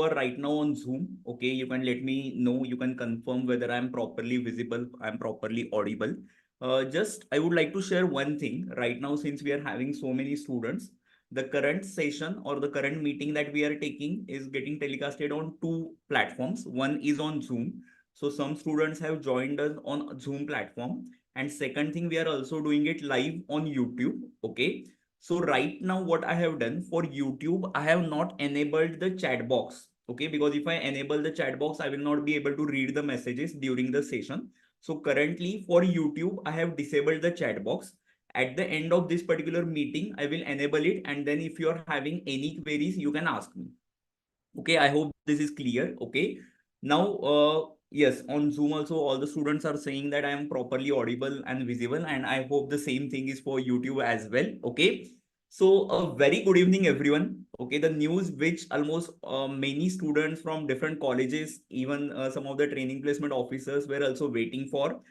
are right now on Zoom, okay, you can let me know, you can confirm whether I'm properly visible, I'm properly audible. Just I would like to share one thing right now, since we are having so many students, the current session or the current meeting that we are taking is getting telecasted on two platforms. One is on Zoom. So some students have joined us on Zoom platform. And second thing, we are also doing it live on YouTube. Okay. So right now what I have done for YouTube, I have not enabled the chat box. Okay, because if I enable the chat box, I will not be able to read the messages during the session. So currently for YouTube, I have disabled the chat box. At the end of this particular meeting, I will enable it. And then if you are having any queries, you can ask me. Okay, I hope this is clear. Okay. Now, yes, on Zoom also, all the students are saying that I am properly audible and visible. And I hope the same thing is for YouTube as well. Okay. So a very good evening, everyone. Okay, the news which almost many students from different colleges, even some of the training placement officers were also waiting for.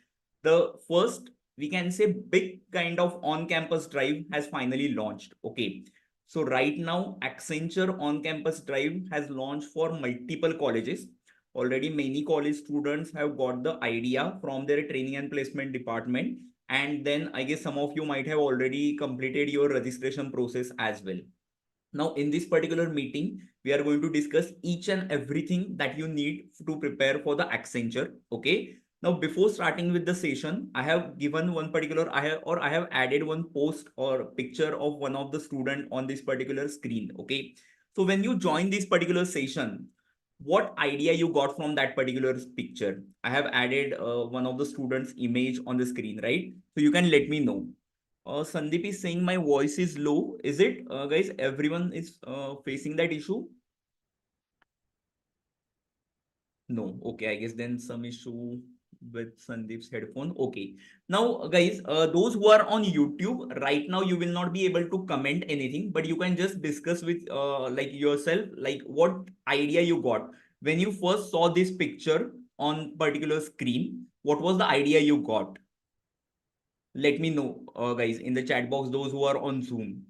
The first, we can say, big kind of on-campus drive has finally launched. Okay. So right now, Accenture on-campus drive has launched for multiple colleges. Already many college students have got the idea from their training and placement department. And then I guess some of you might have already completed your registration process as well. Now, in this particular meeting, we are going to discuss each and everything that you need to prepare for the Accenture. Okay. Now, before starting with the session, I have given one particular, I have added one post or picture of one of the student on this particular screen. Okay. So when you join this particular session, what idea you got from that particular picture? I have added one of the students' image on the screen, right? So you can let me know. Sandeep is saying my voice is low. Is it, guys? Everyone is facing that issue? No. Okay, I guess then some issue with Sandeep's headphone. Okay. Now, guys, those who are on YouTube right now, you will not be able to comment anything, but you can just discuss with like yourself, like what idea you got when you first saw this picture on particular screen. What was the idea you got? Let me know, guys, in the chat box. Those who are on Zoom.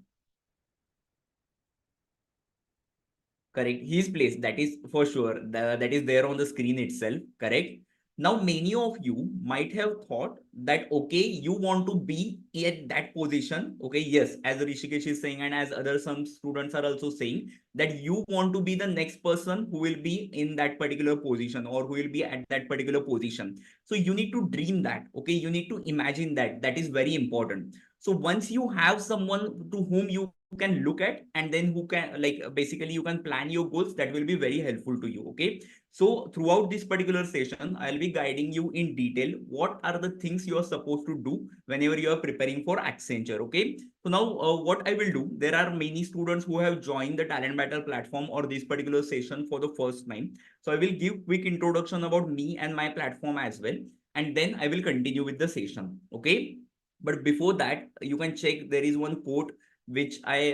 Correct. His place, that is for sure. That is there on the screen itself. Correct. Now, many of you might have thought that, okay, you want to be at that position. Okay, yes, as Rishikesh is saying, and as other some students are also saying, that you want to be the next person who will be in that particular position or who will be at that particular position. So you need to dream that. Okay, you need to imagine that. That is very important. So once you have someone to whom you can look at, and then who can, like, basically you can plan your goals, that will be very helpful to you. Okay, so throughout this particular session, I'll be guiding you in detail what are the things you are supposed to do whenever you are preparing for Accenture. Okay, so now what I will do, there are many students who have joined the Talent Battle platform or this particular session for the first time. So I will give quick introduction about me and my platform as well, and then I will continue with the session. Okay, but before that, you can check, there is one quote which I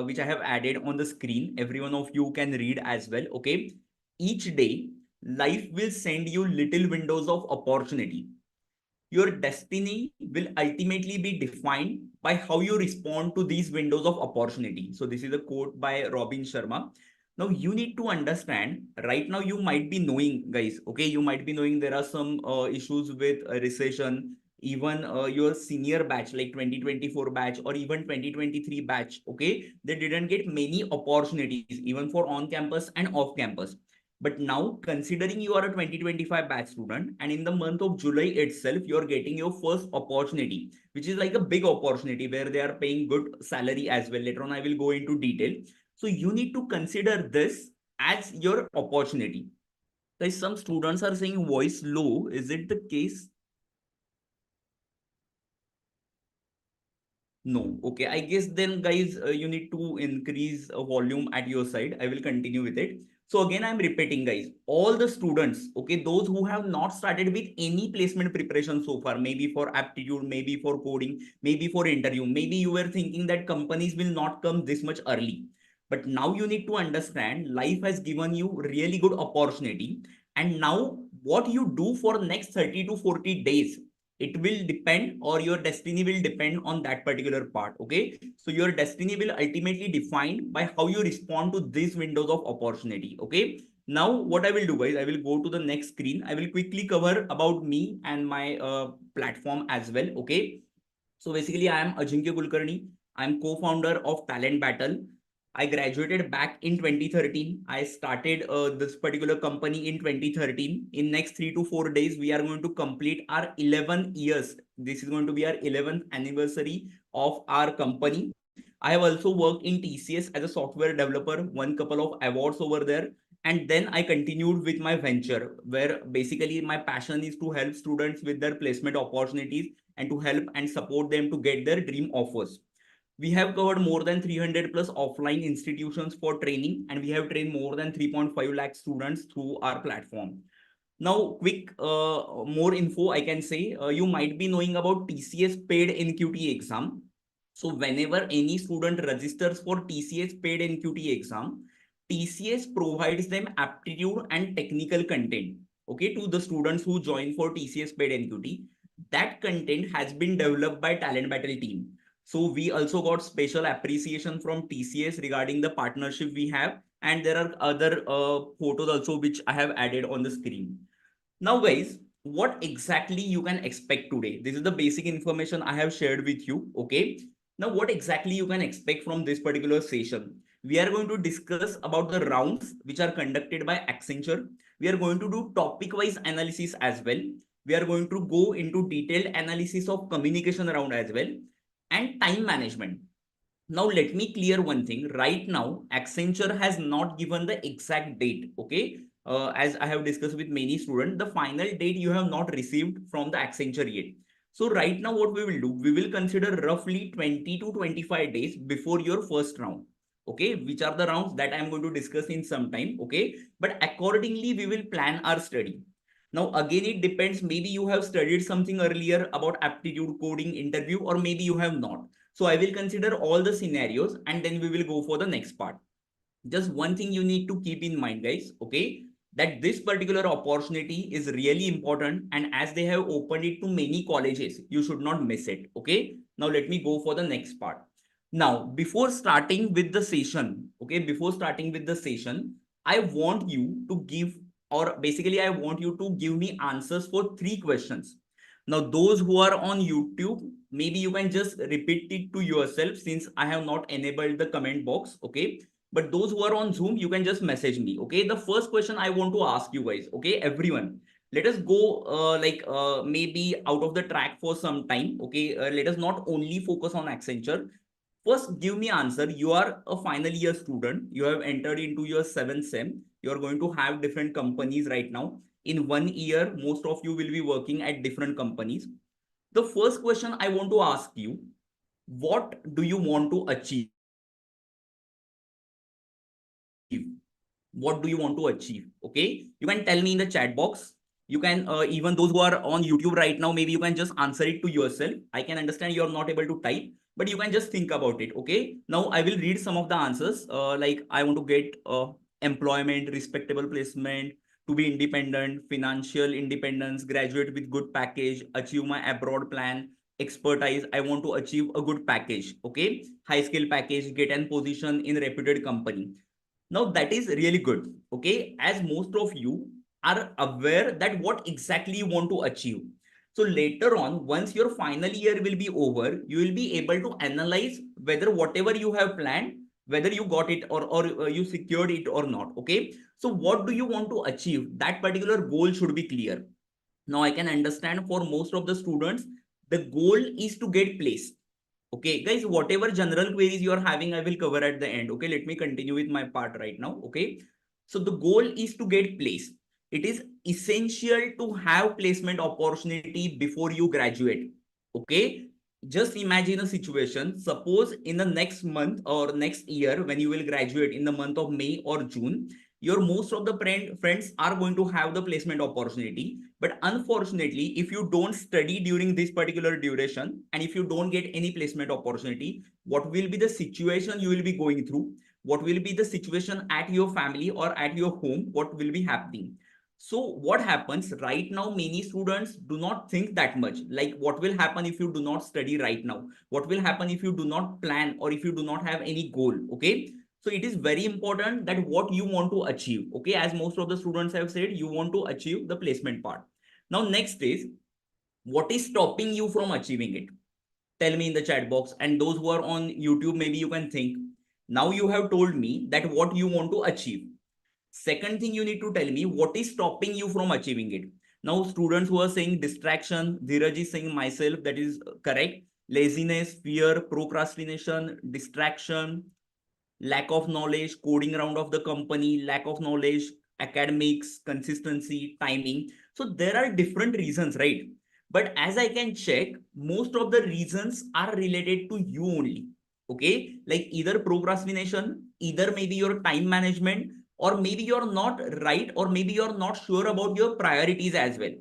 which I have added on the screen. Every one of you can read as well. Okay. Each day, life will send you little windows of opportunity. Your destiny will ultimately be defined by how you respond to these windows of opportunity. So this is a quote by Robin Sharma. Now you need to understand, right now you might be knowing, guys, okay, you might be knowing there are some issues with recession, even your senior batch like 2024 batch or even 2023 batch, okay, they didn't get many opportunities even for on campus and off campus. But now, considering you are a 2025 batch student, and in the month of July itself, you're getting your first opportunity, which is like a big opportunity where they are paying good salary as well. Later on, I will go into detail. So you need to consider this as your opportunity. Guys, some students are saying voice low. Is it the case? No. Okay. I guess then, guys, you need to increase volume at your side. I will continue with it. So again, I'm repeating, guys, all the students, okay, those who have not started with any placement preparation so far, maybe for aptitude, maybe for coding, maybe for interview, maybe you were thinking that companies will not come this much early. But now you need to understand life has given you really good opportunity. And now what you do for next 30 to 40 days, it will depend, or your destiny will depend on that particular part. Okay, so your destiny will ultimately defined by how you respond to these windows of opportunity. Okay, now what I will do, guys, I will go to the next screen. I will quickly cover about me and my platform as well. Okay, so basically, I am Ajinkya Kulkarni. I'm co-founder of Talent Battle. I graduated back in 2013. I started this particular company in 2013. In next 3 to 4 days, we are going to complete our 11 years. This is going to be our 11th anniversary of our company. I have also worked in TCS as a software developer, won couple of awards over there. And then I continued with my venture, where basically my passion is to help students with their placement opportunities and to help and support them to get their dream offers. We have covered more than 300 plus offline institutions for training, and we have trained more than 3.5 lakh students through our platform. Now, quick more info I can say. You might be knowing about TCS paid NQT exam. So whenever any student registers for TCS paid NQT exam, TCS provides them aptitude and technical content. Okay, to the students who join for TCS paid NQT, that content has been developed by Talent Battle team. So we also got special appreciation from TCS regarding the partnership we have, and there are other photos also which I have added on the screen. Now, guys, what exactly you can expect today? This is the basic information I have shared with you. Okay. Now, what exactly you can expect from this particular session? We are going to discuss about the rounds which are conducted by Accenture. We are going to do topic-wise analysis as well. We are going to go into detailed analysis of communication round as well, and time management. Now, let me clear one thing. Right now, Accenture has not given the exact date. Okay. As I have discussed with many students, the final date you have not received from the Accenture yet. So right now, what we will do, we will consider roughly 20 to 25 days before your first round. Okay, which are the rounds that I am going to discuss in some time. Okay, but accordingly, we will plan our study. Now, again, it depends. Maybe you have studied something earlier about aptitude coding interview, or maybe you have not. So I will consider all the scenarios and then we will go for the next part. Just one thing you need to keep in mind, guys, okay, that this particular opportunity is really important, and as they have opened it to many colleges, you should not miss it. Okay, now let me go for the next part. Now, before starting with the session, okay, before starting with the session, I want you to give, or basically I want you to give me answers for 3 questions. Now, those who are on YouTube, maybe you can just repeat it to yourself since I have not enabled the comment box. Okay, but those who are on Zoom, you can just message me. Okay, the first question I want to ask you guys, okay, everyone, let us go maybe out of the track for some time. Okay, let us not only focus on Accenture. First, give me answer. You are a final year student. You have entered into your 7th sem. You are going to have different companies right now. In 1 year, most of you will be working at different companies. The first question I want to ask you, what do you want to achieve? What do you want to achieve? Okay, you can tell me in the chat box. You can even those who are on YouTube right now, maybe you can just answer it to yourself. I can understand you're not able to type, but you can just think about it. Okay, now I will read some of the answers. Like, I want to get employment, respectable placement, to be independent, financial independence, graduate with good package, achieve my abroad plan, expertise. I want to achieve a good package. Okay, high skill package, get an position in reputed company. Now that is really good. Okay, as most of you are aware that what exactly you want to achieve. So later on, once your final year will be over, you will be able to analyze whether whatever you have planned, whether you got it, or you secured it or not. Okay, so what do you want to achieve? That particular goal should be clear. Now I can understand for most of the students, the goal is to get placed. Okay, guys, whatever general queries you are having, I will cover at the end. Okay, let me continue with my part right now. Okay, so the goal is to get placed. It is essential to have placement opportunity before you graduate. Okay, just imagine a situation. Suppose in the next month or next year, when you will graduate in the month of May or June, your most of the friends are going to have the placement opportunity. But unfortunately, if you don't study during this particular duration, and if you don't get any placement opportunity, what will be the situation you will be going through? What will be the situation at your family or at your home? What will be happening? So what happens right now, many students do not think that much, like what will happen if you do not study right now, what will happen if you do not plan, or if you do not have any goal. Okay, so it is very important that what you want to achieve. Okay, as most of the students have said, you want to achieve the placement part. Now next is, what is stopping you from achieving it? Tell me in the chat box. And those who are on YouTube, maybe you can think. Now you have told me that what you want to achieve. Second thing, you need to tell me what is stopping you from achieving it. Now students who are saying distraction, Dheeraj is saying myself, that is correct. Laziness, fear, procrastination, distraction, lack of knowledge, coding around of the company, lack of knowledge, academics, consistency, timing. So there are different reasons, right? But as I can check, most of the reasons are related to you only. Okay, like either procrastination, either maybe your time management, or maybe you're not right, or maybe you're not sure about your priorities as well.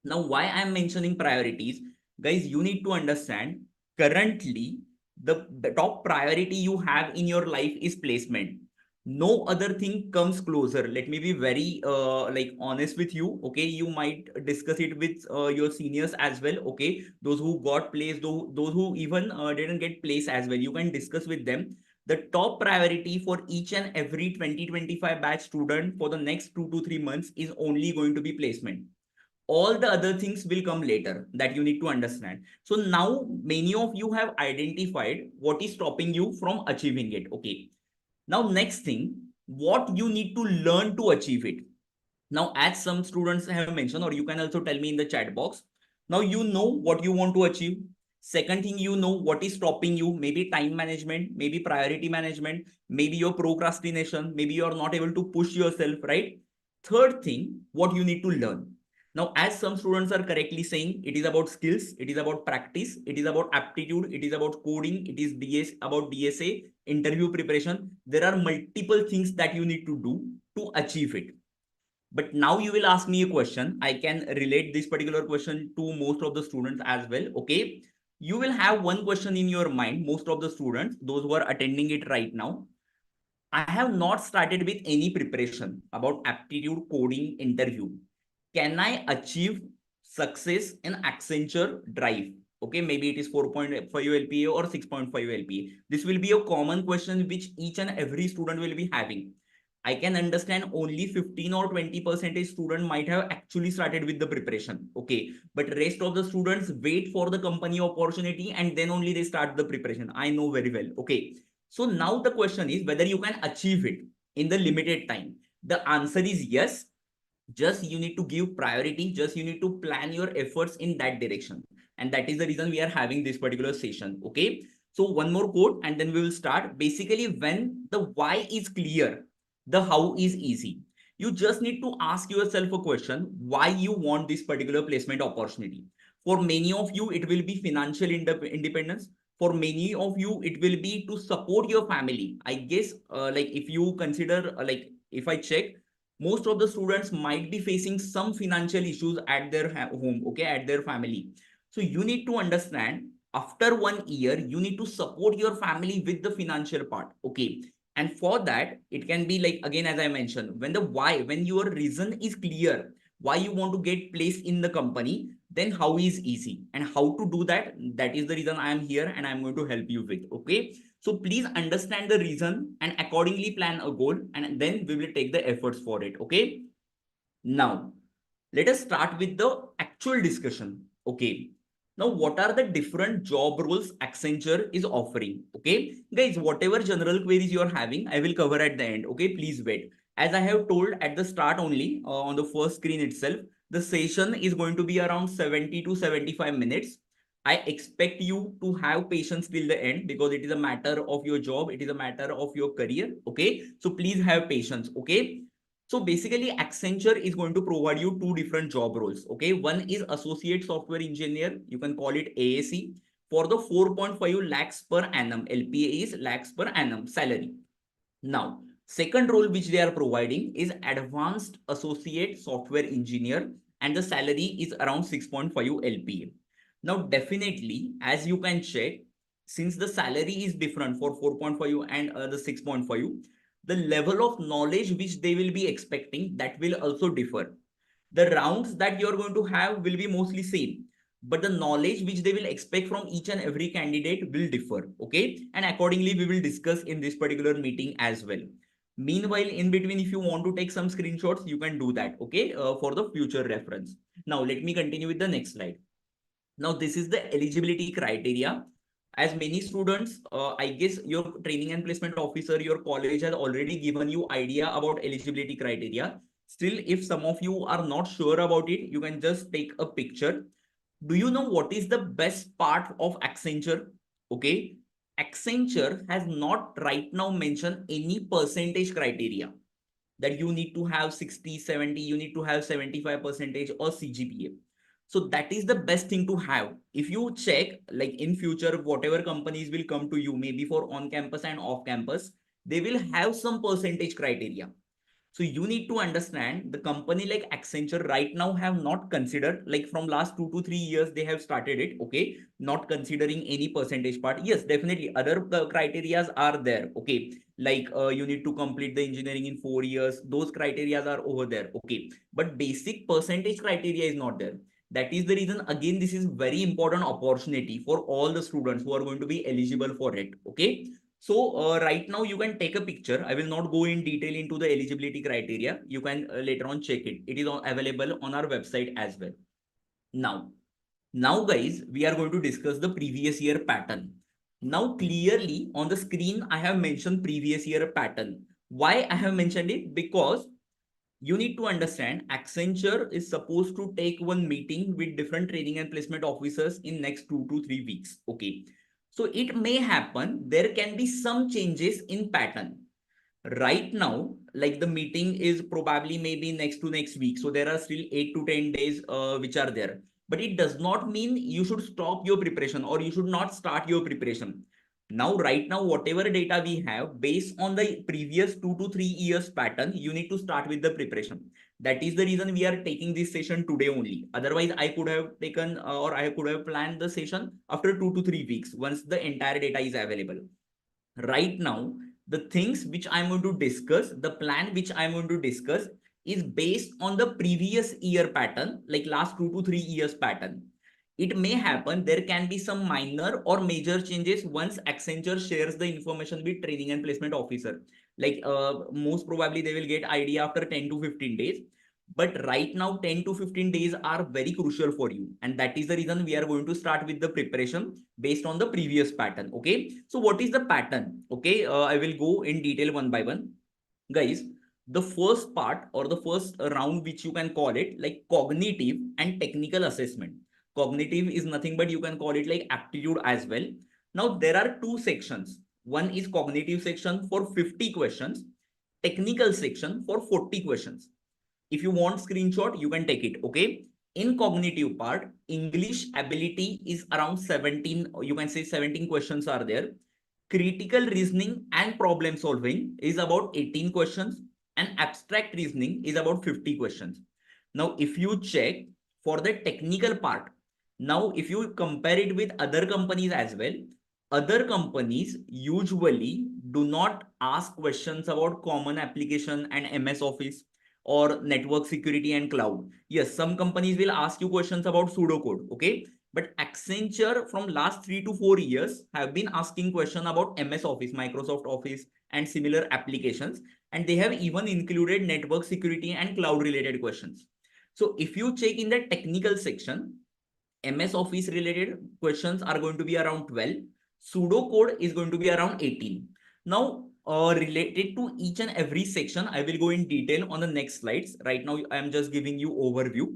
Now, why I'm mentioning priorities, guys, you need to understand currently the top priority you have in your life is placement. No other thing comes closer. Let me be very like honest with you. Okay, you might discuss it with your seniors as well. Okay, those who got placed, those who even didn't get placed as well, you can discuss with them. The top priority for each and every 2025 batch student for the next 2 to 3 months is only going to be placement. All the other things will come later, that you need to understand. So now many of you have identified what is stopping you from achieving it. Okay, now next thing, what you need to learn to achieve it. Now, as some students have mentioned, or you can also tell me in the chat box, now you know what you want to achieve. Second thing, you know what is stopping you, maybe time management, maybe priority management, maybe your procrastination, maybe you're not able to push yourself, right? Third thing, what you need to learn. Now, as some students are correctly saying, it is about skills, it is about practice, it is about aptitude, it is about coding, it is about DSA, interview preparation. There are multiple things that you need to do to achieve it. But now you will ask me a question. I can relate this particular question to most of the students as well. Okay, you will have one question in your mind, most of the students, those who are attending it right now. I have not started with any preparation about aptitude coding interview. Can I achieve success in Accenture drive? Okay, maybe it is 4.5 LPA or 6.5 LPA. This will be a common question which each and every student will be having. I can understand only 15 or 20% student might have actually started with the preparation. Okay, but rest of the students wait for the company opportunity and then only they start the preparation. I know very well. Okay, so now the question is whether you can achieve it in the limited time. The answer is yes. Just you need to give priority. Just you need to plan your efforts in that direction. And that is the reason we are having this particular session. Okay. So one more quote and then we will start. Basically, when the why is clear, the how is easy. You just need to ask yourself a question, why you want this particular placement opportunity. For many of you, it will be financial independence. For many of you, it will be to support your family. I guess like if you consider like if I check, most of the students might be facing some financial issues at their home, okay, at their family. So you need to understand, after 1 year you need to support your family with the financial part. Okay, and for that it can be like, again, as I mentioned, when the why, when your reason is clear, why you want to get placed in the company, then how is easy. And how to do that, that is the reason I am here and I'm going to help you with. Okay, so please understand the reason and accordingly plan a goal, and then we will take the efforts for it. Okay, now let us start with the actual discussion. Okay, now what are the different job roles Accenture is offering? Okay, guys, whatever general queries you are having, I will cover at the end. Okay, please wait. As I have told at the start only, on the first screen itself, the session is going to be around 70 to 75 minutes. I expect you to have patience till the end because it is a matter of your job, it is a matter of your career. Okay, so please have patience. Okay, so basically, Accenture is going to provide you two different job roles. Okay, one is associate software engineer. You can call it AAC for the 4.5 lakhs per annum. LPA is lakhs per annum salary. Now, second role which they are providing is advanced associate software engineer, and the salary is around 6.5 LPA. Now, definitely, as you can check, since the salary is different for 4.5 and the 6.5, the level of knowledge which they will be expecting, that will also differ. The rounds that you're going to have will be mostly same, but the knowledge which they will expect from each and every candidate will differ. Okay, and accordingly we will discuss in this particular meeting as well. Meanwhile, in between, if you want to take some screenshots, you can do that, okay, for the future reference. Now let me continue with the next slide. Now this is the eligibility criteria. As many students, I guess your training and placement officer, your college has already given you idea about eligibility criteria. Still, if some of you are not sure about it, you can just take a picture. Do you know what is the best part of Accenture? Okay, Accenture has not right now mentioned any percentage criteria that you need to have 60, 70, you need to have 75 percentage or CGPA. So that is the best thing to have. If you check, like in future, whatever companies will come to you, maybe for on campus and off campus, they will have some percentage criteria. So you need to understand, the company like Accenture right now have not considered, like from last 2 to 3 years they have started it, okay, not considering any percentage part. Yes, definitely other criterias are there, okay, like you need to complete the engineering in 4 years. Those criterias are over there, okay, but basic percentage criteria is not there. That is the reason, again, this is very important opportunity for all the students who are going to be eligible for it, okay. So right now you can take a picture. I will not go in detail into the eligibility criteria. You can later on check it. It is available on our website as well. Now guys, we are going to discuss the previous year pattern. Now clearly on the screen, I have mentioned previous year pattern. Why I have mentioned it? Because you need to understand, Accenture is supposed to take one meeting with different training and placement officers in next 2 to 3 weeks. Okay. So it may happen, there can be some changes in pattern. Right now, like the meeting is probably maybe next to next week. So there are still 8 to 10 days which are there. But it does not mean you should stop your preparation or you should not start your preparation. Now, right now, whatever data we have based on the previous 2 to 3 years pattern, you need to start with the preparation. That is the reason we are taking this session today only. Otherwise, I could have taken or I could have planned the session after 2 to 3 weeks once the entire data is available. Right now, the things which I'm going to discuss, the plan which I'm going to discuss is based on the previous year pattern, like last 2 to 3 years pattern. It may happen, there can be some minor or major changes once Accenture shares the information with training and placement officer. Like most probably they will get idea after 10 to 15 days. But right now, 10 to 15 days are very crucial for you. And that is the reason we are going to start with the preparation based on the previous pattern. Okay. So what is the pattern? Okay. I will go in detail one by one. Guys, the first part or the first round, which you can call it like cognitive and technical assessment. Cognitive is nothing but you can call it like aptitude as well. Now there are two sections. One is cognitive section for 50 questions, technical section for 40 questions. If you want screenshot, you can take it. Okay. In cognitive part, English ability is around 17, you can say 17 questions are there. Critical reasoning and problem solving is about 18 questions, and abstract reasoning is about 50 questions. Now, if you check for the technical part, now if you compare it with other companies as well, other companies usually do not ask questions about common application and MS Office or network security and cloud. Yes, some companies will ask you questions about pseudocode, okay? But Accenture from last 3 to 4 years have been asking question about MS Office, Microsoft Office and similar applications. And they have even included network security and cloud related questions. So if you check in the technical section, MS Office related questions are going to be around 12. Pseudocode is going to be around 18. Now, related to each and every section, I will go in detail on the next slides. Right now, I am just giving you overview.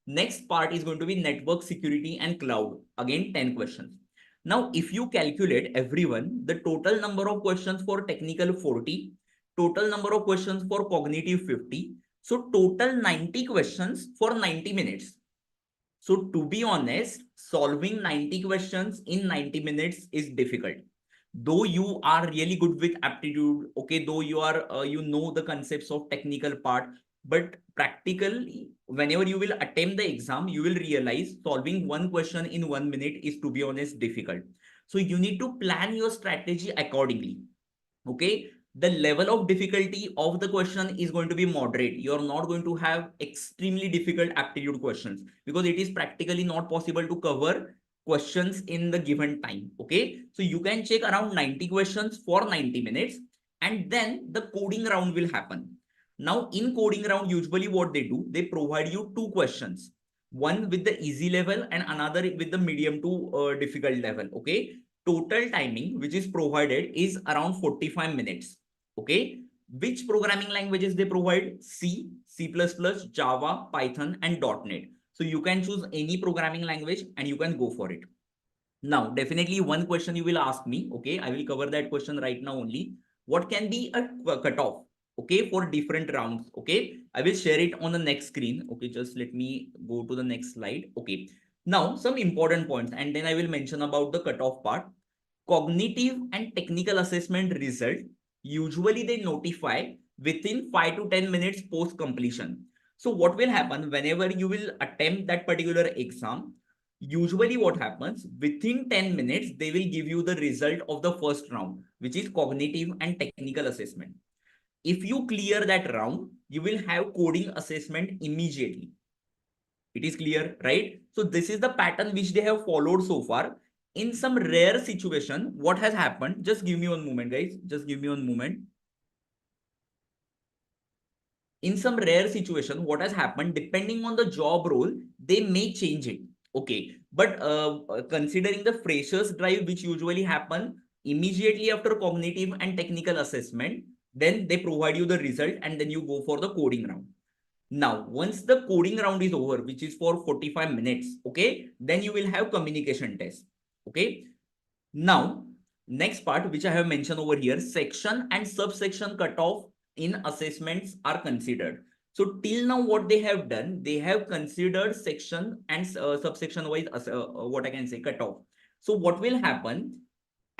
Next part is going to be network security and cloud. Again, 10 questions. Now, if you calculate everyone, the total number of questions for technical 40, total number of questions for cognitive 50. So total 90 questions for 90 minutes. So to be honest, solving 90 questions in 90 minutes is difficult. Though you are really good with aptitude, okay, though you are, you know the concepts of technical part, but practically, whenever you will attempt the exam, you will realize solving one question in 1 minute is, to be honest, difficult. So you need to plan your strategy accordingly. Okay. the level of difficulty of the question is going to be moderate. You're not going to have extremely difficult aptitude questions because it is practically not possible to cover questions in the given time. Okay, so you can check around 90 questions for 90 minutes, and then the coding round will happen. Now in coding round, usually what they do, they provide you two questions, one with the easy level and another with the medium to difficult level. Okay, total timing which is provided is around 45 minutes. Okay, which programming languages they provide? C, C++, Java, Python, and .NET. So you can choose any programming language and you can go for it. Now, definitely one question you will ask me. Okay, I will cover that question right now only. What can be a cutoff? Okay, for different rounds. Okay, I will share it on the next screen. Okay, just let me go to the next slide. Okay, now some important points, and then I will mention about the cutoff part. Cognitive and technical assessment result, usually they notify within 5 to 10 minutes post completion. So what will happen whenever you will attempt that particular exam? Usually what happens, within 10 minutes they will give you the result of the first round, which is cognitive and technical assessment. If you clear that round, you will have coding assessment immediately. It is clear, right? So this is the pattern which they have followed so far. In some rare situation, what has happened? Just give me one moment, guys. Just give me one moment. In some rare situation, what has happened, depending on the job role, they may change it. Okay, but considering the freshers drive, which usually happen immediately after cognitive and technical assessment, then they provide you the result and then you go for the coding round. Now, once the coding round is over, which is for 45 minutes, okay, then you will have communication test. Okay. Now, next part, which I have mentioned over here, section and subsection cutoff in assessments are considered. So till now, what they have done, they have considered section and subsection wise, what I can say, cutoff. So what will happen?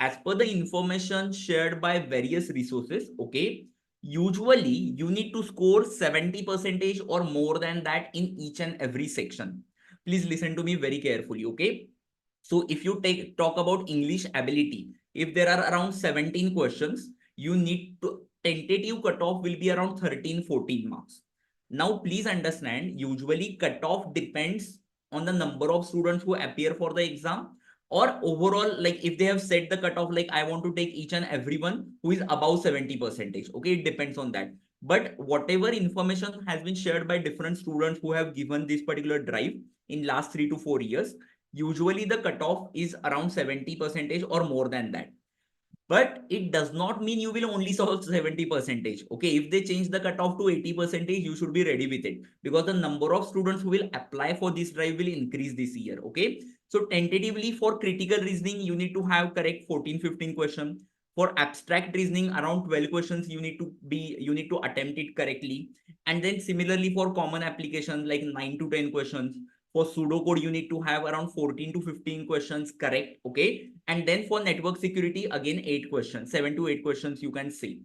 As per the information shared by various resources, okay, usually you need to score 70% or more than that in each and every section. Please listen to me very carefully, okay? So if you talk about English ability, if there are around 17 questions, you need to tentative cutoff will be around 13-14 marks. Now please understand, usually cutoff depends on the number of students who appear for the exam, or overall, like if they have set the cutoff, like I want to take each and everyone who is above 70%. Okay, it depends on that. But whatever information has been shared by different students who have given this particular drive in last 3 to 4 years, usually the cutoff is around 70% or more than that. But it does not mean you will only solve 70%. Okay, if they change the cutoff to 80%, you should be ready with it, because the number of students who will apply for this drive will increase this year. Okay, so tentatively for critical reasoning, you need to have correct 14-15 questions. For abstract reasoning, around 12 questions you need to attempt it correctly. And then similarly for common applications, like 9 to 10 questions. For pseudocode, you need to have around 14 to 15 questions correct. Okay, and then for network security, again 8 questions, 7 to 8 questions you can see.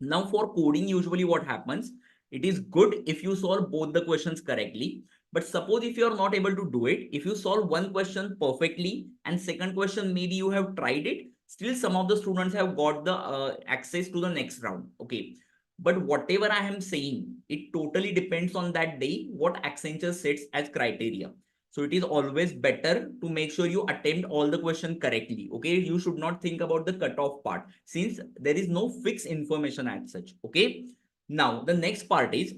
Now for coding, usually what happens, it is good if you solve both the questions correctly. But suppose if you are not able to do it, if you solve one question perfectly and second question maybe you have tried it, still some of the students have got the access to the next round. Okay, but whatever I am saying, it totally depends on that day what Accenture sets as criteria. So it is always better to make sure you attempt all the questions correctly. Okay, you should not think about the cutoff part, since there is no fixed information as such. Okay, now the next part is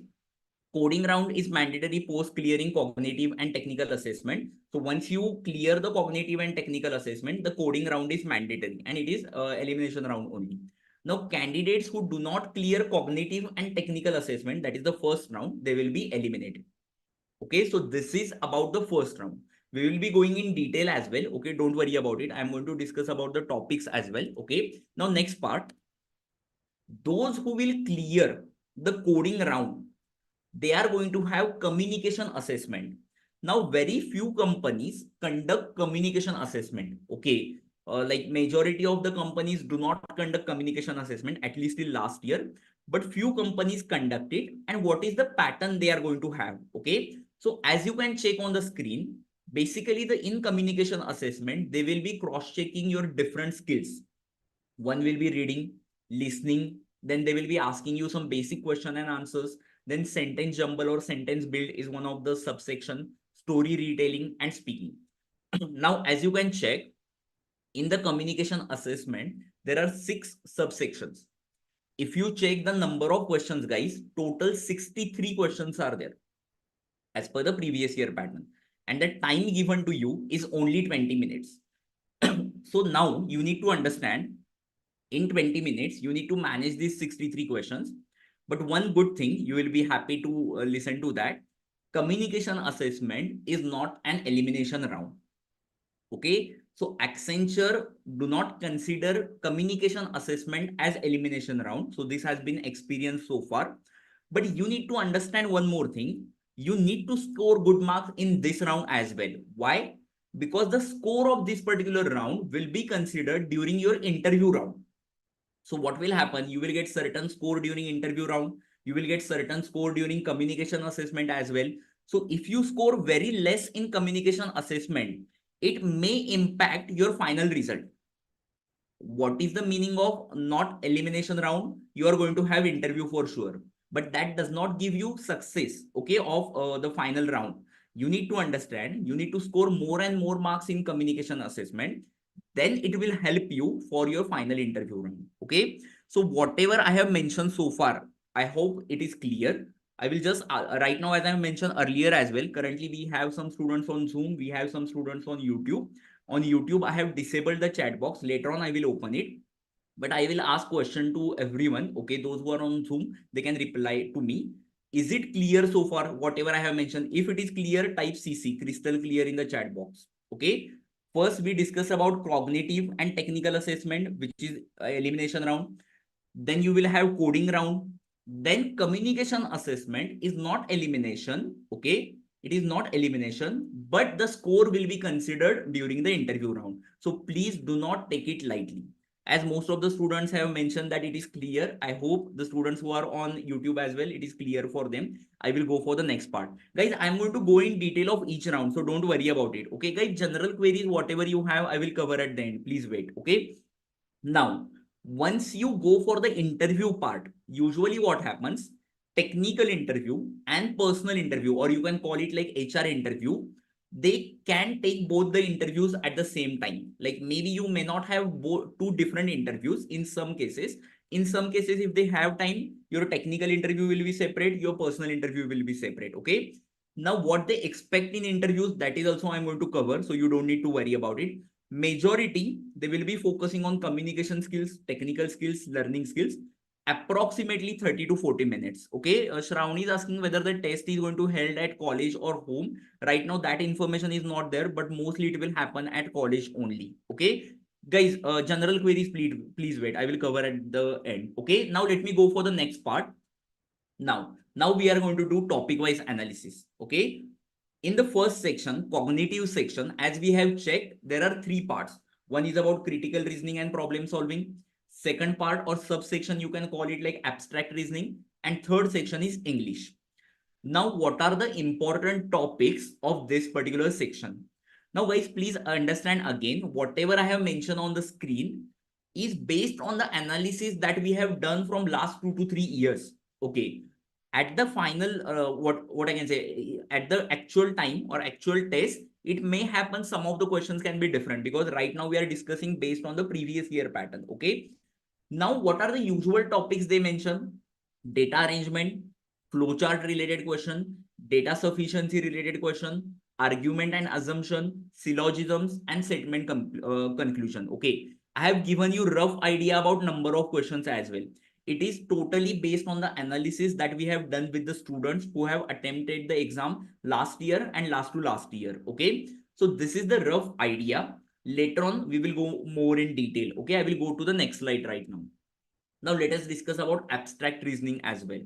coding round is mandatory post clearing cognitive and technical assessment. So once you clear the cognitive and technical assessment, the coding round is mandatory and it is elimination round only. Now candidates who do not clear cognitive and technical assessment, that is the first round, they will be eliminated. Okay, so this is about the first round. We will be going in detail as well. Okay, don't worry about it. I'm going to discuss about the topics as well. Okay, now next part, those who will clear the coding round, they are going to have communication assessment. Now very few companies conduct communication assessment. Okay, like majority of the companies do not conduct communication assessment, at least till last year, but few companies conduct it. And what is the pattern they are going to have? Okay, so as you can check on the screen, basically the in communication assessment, they will be cross checking your different skills. One will be reading, listening, then they will be asking you some basic question and answers. Then sentence jumble or sentence build is one of the subsection, story retelling and speaking. Now, as you can check, in the communication assessment, there are 6 subsections. If you check the number of questions, guys, total 63 questions are there as per the previous year pattern. And the time given to you is only 20 minutes. So now you need to understand, in 20 minutes, you need to manage these 63 questions. But one good thing, you will be happy to listen to that. Communication assessment is not an elimination round. Okay, so Accenture do not consider communication assessment as elimination round. So this has been experienced so far. But you need to understand one more thing. You need to score good marks in this round as well. Why? Because the score of this particular round will be considered during your interview round. So what will happen? You will get certain score during interview round. You will get certain score during communication assessment as well. So if you score very less in communication assessment, it may impact your final result. What is the meaning of not elimination round? You are going to have interview for sure, but that does not give you success, okay, of the final round. You need to understand, you need to score more and more marks in communication assessment, then it will help you for your final interview round. Okay, so whatever I have mentioned so far, I hope it is clear. I will just right now, as I mentioned earlier as well, currently we have some students on Zoom, we have some students on YouTube. On YouTube, I have disabled the chat box. Later on, I will open it. But I will ask question to everyone. Okay, those who are on Zoom, they can reply to me. Is it clear so far, whatever I have mentioned? If it is clear, type CC, crystal clear in the chat box. Okay. First, we discuss about cognitive and technical assessment, which is elimination round. Then you will have coding round. Then communication assessment is not elimination. Okay, it is not elimination, but the score will be considered during the interview round. So please do not take it lightly. As most of the students have mentioned that it is clear, I hope the students who are on YouTube as well, it is clear for them. I will go for the next part. Guys, I'm going to go in detail of each round, so don't worry about it. Okay, guys, general queries, whatever you have, I will cover at the end. Please wait. Okay. Now, once you go for the interview part, usually what happens, technical interview and personal interview, or you can call it like HR interview, they can take both the interviews at the same time. Like maybe you may not have two different interviews in some cases. In some cases, if they have time, your technical interview will be separate, your personal interview will be separate. Okay. Now, what they expect in interviews, that is also I'm going to cover, so you don't need to worry about it. Majority, they will be focusing on communication skills, technical skills, learning skills, approximately 30 to 40 minutes. Okay, Shravani is asking whether the test is going to held at college or home. Right now, that information is not there, but mostly it will happen at college only. Okay, guys, general queries, please wait. I will cover at the end. Okay, now let me go for the next part. Now we are going to do topic-wise analysis. Okay, in the first section, cognitive section, as we have checked, there are 3 parts. One is about critical reasoning and problem solving. Second part or subsection, you can call it like abstract reasoning. And third section is English. Now, what are the important topics of this particular section? Now, guys, please understand again, whatever I have mentioned on the screen is based on the analysis that we have done from last 2 to 3 years. Okay. At the final, what I can say, at the actual time or actual test, it may happen some of the questions can be different, because right now we are discussing based on the previous year pattern. Okay. Now, what are the usual topics they mention? Data arrangement, flowchart related question, data sufficiency related question, argument and assumption, syllogisms, and statement conclusion. Okay, I have given you rough idea about number of questions as well. It is totally based on the analysis that we have done with the students who have attempted the exam last year and last to last year. Okay, so this is the rough idea. Later on, we will go more in detail. Okay, I will go to the next slide right now. Now let us discuss about abstract reasoning as well.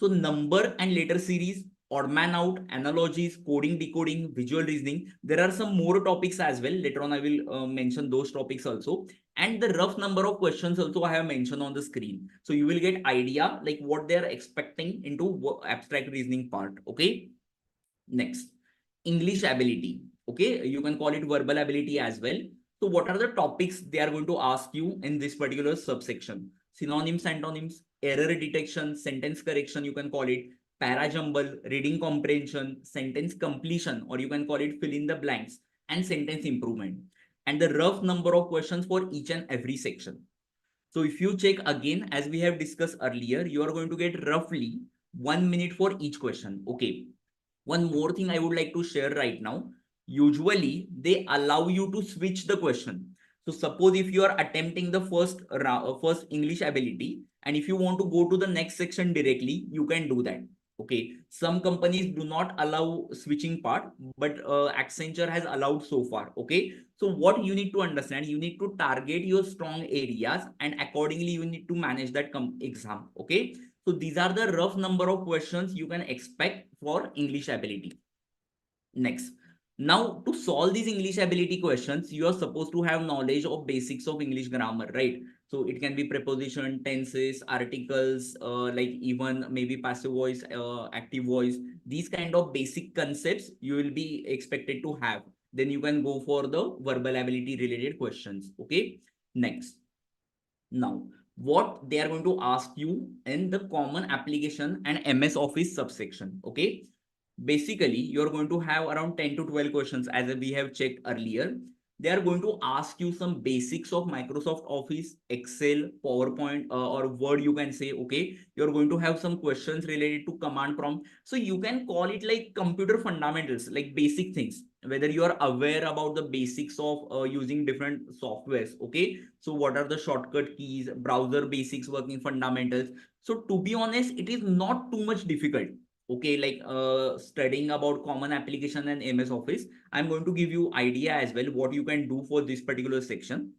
So number and letter series, odd man out, analogies, coding, decoding, visual reasoning. There are some more topics as well. Later on, I will mention those topics also. And the rough number of questions also I have mentioned on the screen. So you will get idea like what they are expecting into abstract reasoning part. Okay. Next, English ability. Okay, you can call it verbal ability as well. So what are the topics they are going to ask you in this particular subsection? synonyms, antonyms, error detection, sentence correction, you can call it, para jumble, reading comprehension, sentence completion, or you can call it fill in the blanks, and sentence improvement, and the rough number of questions for each and every section. So if you check again, as we have discussed earlier, you are going to get roughly 1 minute for each question. Okay. One more thing I would like to share right now. Usually they allow you to switch the question. So suppose if you are attempting the first English ability, and if you want to go to the next section directly, you can do that. Okay. Some companies do not allow switching part, but Accenture has allowed so far. Okay. So what you need to understand, you need to target your strong areas, and accordingly you need to manage that exam. Okay. So these are the rough number of questions you can expect for English ability. Next, now to solve these English ability questions, you are supposed to have knowledge of basics of English grammar, right? So it can be preposition, tenses, articles, like even maybe passive voice, active voice. These kind of basic concepts you will be expected to have. Then you can go for the verbal ability related questions. Okay. Next. Now, what they are going to ask you in the common application and MS Office subsection. Okay. Basically, you're going to have around 10 to 12 questions as we have checked earlier. They are going to ask you some basics of Microsoft Office, Excel, PowerPoint, or Word, you can say. Okay. You're going to have some questions related to command prompt. So you can call it like computer fundamentals, like basic things, whether you are aware about the basics of using different softwares. Okay. So what are the shortcut keys, browser basics, working fundamentals. So to be honest, it is not too much difficult. Okay, like studying about common application and MS Office. I'm going to give you idea as well what you can do for this particular section.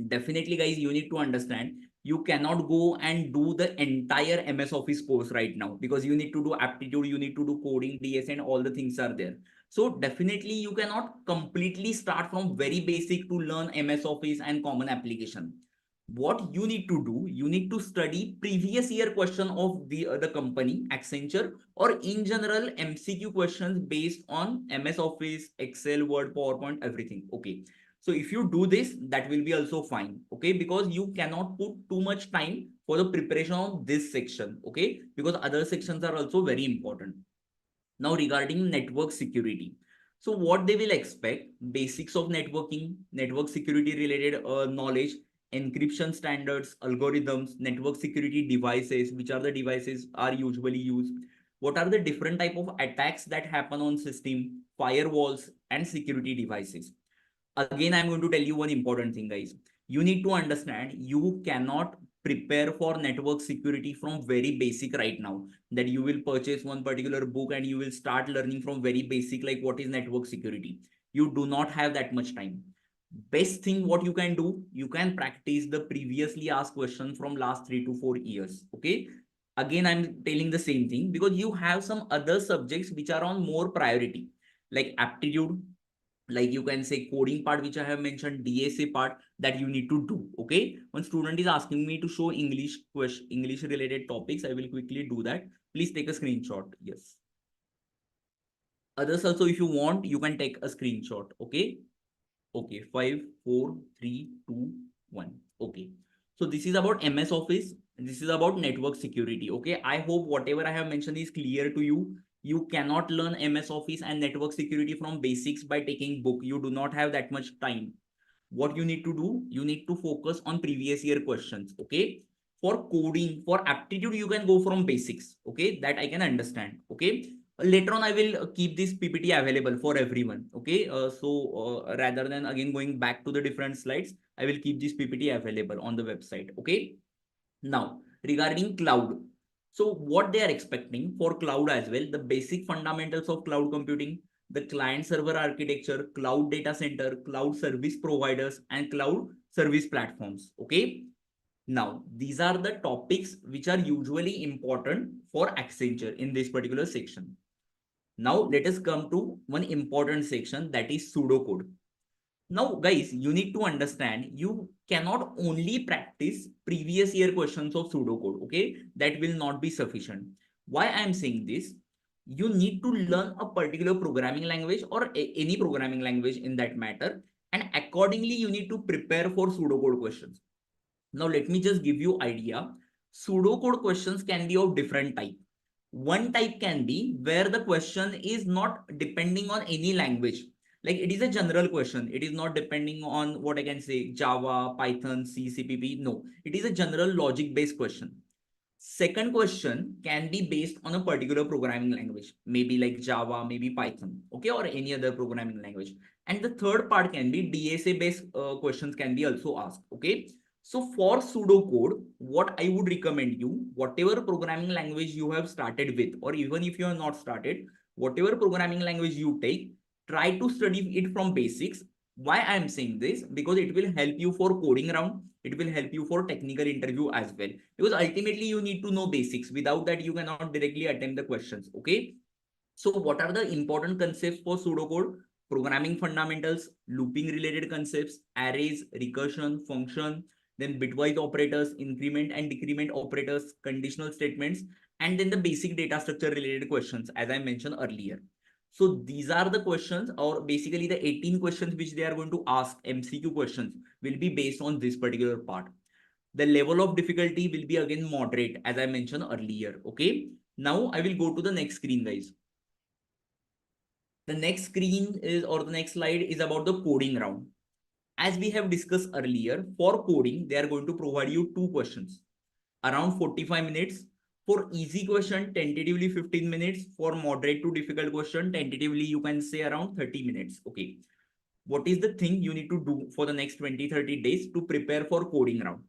Definitely guys, you need to understand, you cannot go and do the entire MS Office course right now, because you need to do aptitude, you need to do coding, DS, and all the things are there. So definitely you cannot completely start from very basic to learn MS Office and common application. What you need to do, you need to study previous year question of the company Accenture, or in general MCQ questions based on MS Office, Excel, Word, PowerPoint, everything. Okay. So if you do this, that will be also fine. Okay. Because you cannot put too much time for the preparation of this section. Okay. Because other sections are also very important. Now regarding network security. So what they will expect, basics of networking, network security related knowledge, encryption standards, algorithms, network security devices, which are the devices are usually used. What are the different type of attacks that happen on system, firewalls, and security devices. Again, I'm going to tell you one important thing, guys. You need to understand, you cannot prepare for network security from very basic right now, that you will purchase one particular book and you will start learning from very basic, like what is network security. You do not have that much time. Best thing what you can do, you can practice the previously asked question from last 3 to 4 years. Okay. Again, I'm telling the same thing because you have some other subjects which are on more priority, like aptitude, like you can say coding part, which I have mentioned, DSA part that you need to do. Okay. One student is asking me to show English related topics. I will quickly do that. Please take a screenshot. Yes. Others also, if you want, you can take a screenshot. Okay. Okay. 5, 4, 3, 2, 1. Okay. So this is about MS Office. This is about network security. Okay. I hope whatever I have mentioned is clear to you. You cannot learn MS Office and network security from basics by taking book. You do not have that much time. What you need to do, you need to focus on previous year questions. Okay. For coding, for aptitude, you can go from basics. Okay. That I can understand. Okay. Later on, I will keep this PPT available for everyone. Okay. Rather than again going back to the different slides, I will keep this PPT available on the website. Okay. Now, regarding cloud. So what they are expecting for cloud as well, the basic fundamentals of cloud computing, the client server architecture, cloud data center, cloud service providers, and cloud service platforms. Okay. Now, these are the topics which are usually important for Accenture in this particular section. Now, let us come to one important section, that is pseudocode. Now, guys, you need to understand, you cannot only practice previous year questions of pseudocode. Okay. That will not be sufficient. Why I am saying this? You need to learn a particular programming language or any programming language in that matter. And accordingly, you need to prepare for pseudocode questions. Now let me just give you idea. Pseudocode questions can be of different type. One type can be where the question is not depending on any language. Like it is a general question. It is not depending on what I can say, Java, Python, C, CPP. No, it is a general logic based question. Second question can be based on a particular programming language, maybe like Java, maybe Python, okay, or any other programming language. And the third part can be DSA based questions can be also asked, okay. So for pseudocode, what I would recommend you, whatever programming language you have started with, or even if you have not started, whatever programming language you take, try to study it from basics. Why I am saying this? Because it will help you for coding round. It will help you for technical interview as well, because ultimately you need to know basics. Without that, you cannot directly attempt the questions, okay. So what are the important concepts for pseudocode? Programming fundamentals, looping related concepts, arrays, recursion, function, then bitwise operators, increment and decrement operators, conditional statements, and then the basic data structure related questions, as I mentioned earlier. So these are the questions, or basically the 18 questions which they are going to ask, MCQ questions, will be based on this particular part. The level of difficulty will be again moderate, as I mentioned earlier, okay. Now I will go to the next screen, guys. The next screen is, or the next slide is about the coding round. As we have discussed earlier, for coding, they are going to provide you two questions, around 45 minutes. For easy question, tentatively 15 minutes. For moderate to difficult question, tentatively you can say around 30 minutes. Okay. What is the thing you need to do for the next 20-30 days to prepare for coding round?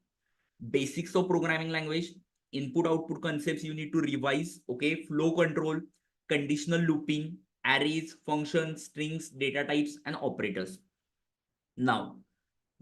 Basics of programming language, input output concepts you need to revise, okay, flow control, conditional looping, arrays, functions, strings, data types, and operators. Now,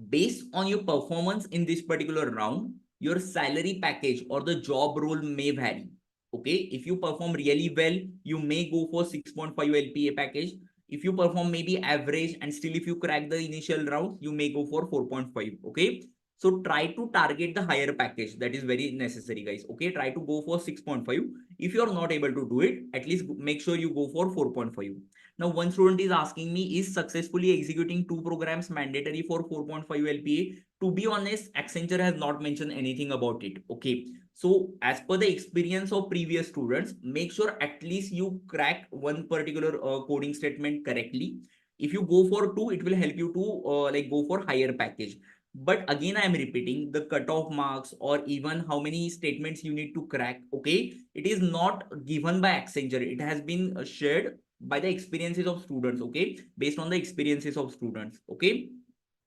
based on your performance in this particular round, your salary package or the job role may vary. Okay, if you perform really well, you may go for 6.5 LPA package. If you perform maybe average and still if you crack the initial round, you may go for 4.5. Okay, so try to target the higher package. That is very necessary, guys. Okay, try to go for 6.5. If you are not able to do it, at least make sure you go for 4.5. Now, one student is asking me, is successfully executing two programs mandatory for 4.5 LPA? To be honest, Accenture has not mentioned anything about it. Okay. So as per the experience of previous students, make sure at least you crack one particular coding statement correctly. If you go for two, it will help you to like go for higher package. But again, I am repeating, the cutoff marks or even how many statements you need to crack. Okay. It is not given by Accenture. It has been shared by the experiences of students, okay, based on the experiences of students, okay.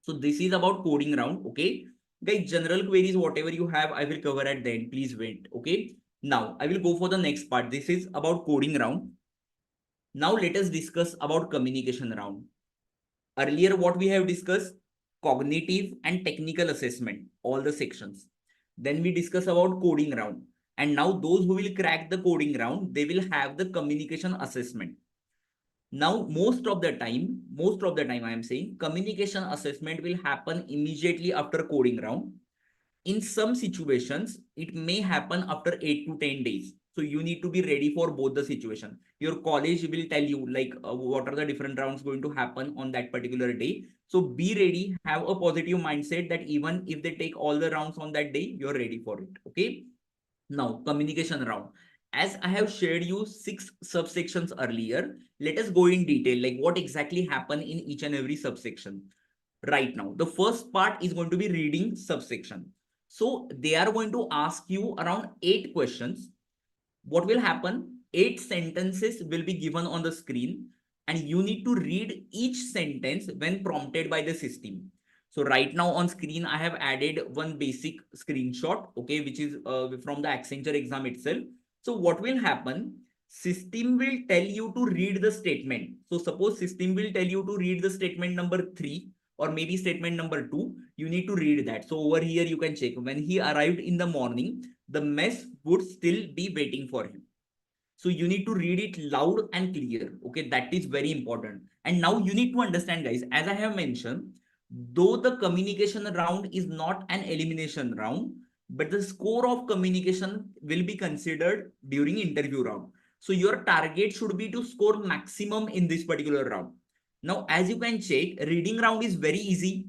So this is about coding round, okay. Guys, general queries, whatever you have, I will cover at the end. Please wait, okay. Now I will go for the next part. This is about coding round. Now let us discuss about communication round. Earlier, what we have discussed, cognitive and technical assessment, all the sections. Then we discuss about coding round. And now those who will crack the coding round, they will have the communication assessment. Now, most of the time, I am saying communication assessment will happen immediately after coding round. In some situations, it may happen after 8 to 10 days. So you need to be ready for both the situation. Your college will tell you like what are the different rounds going to happen on that particular day. So be ready, have a positive mindset that even if they take all the rounds on that day, you're ready for it. Okay. Now, communication round. As I have shared you 6 subsections earlier, let us go in detail, like what exactly happened in each and every subsection. Right now, the first part is going to be reading subsection. So they are going to ask you around 8 questions. What will happen? 8 sentences will be given on the screen and you need to read each sentence when prompted by the system. So right now on screen, I have added one basic screenshot, okay, which is from the Accenture exam itself. So what will happen? System will tell you to read the statement. So suppose system will tell you to read the statement number 3 or maybe statement number 2, you need to read that. So over here, you can check when he arrived in the morning, the mess would still be waiting for him. So you need to read it loud and clear. Okay, that is very important. And now you need to understand, guys, as I have mentioned, though the communication round is not an elimination round, but the score of communication will be considered during interview round. So your target should be to score maximum in this particular round. Now, as you can check, reading round is very easy.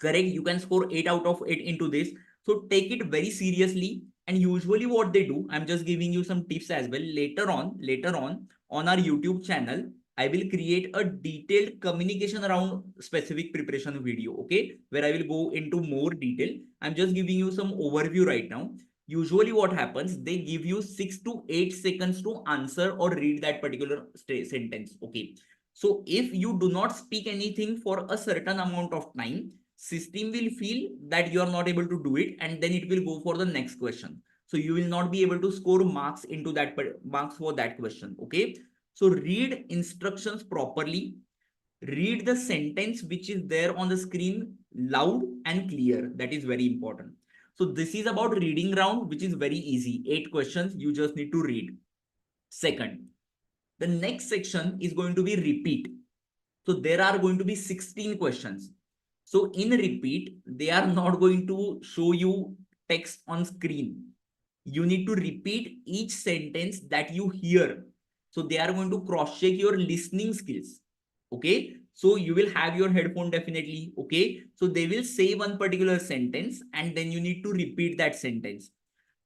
Correct, you can score 8 out of 8 into this. So take it very seriously. And usually what they do, I'm just giving you some tips as well. Later on our YouTube channel, I will create a detailed communication around specific preparation video, okay, where I will go into more detail. I'm just giving you some overview right now. Usually what happens, they give you 6 to 8 seconds to answer or read that particular sentence, okay. So if you do not speak anything for a certain amount of time, system will feel that you are not able to do it, and then it will go for the next question. So you will not be able to score marks into that marks for that question, okay. So read instructions properly, read the sentence which is there on the screen loud and clear. That is very important. So this is about reading round, which is very easy. 8 questions you just need to read. Second, the next section is going to be repeat. So there are going to be 16 questions. So in repeat, they are not going to show you text on screen. You need to repeat each sentence that you hear. So they are going to cross check your listening skills. Okay. So you will have your headphone definitely. Okay. So they will say one particular sentence and then you need to repeat that sentence.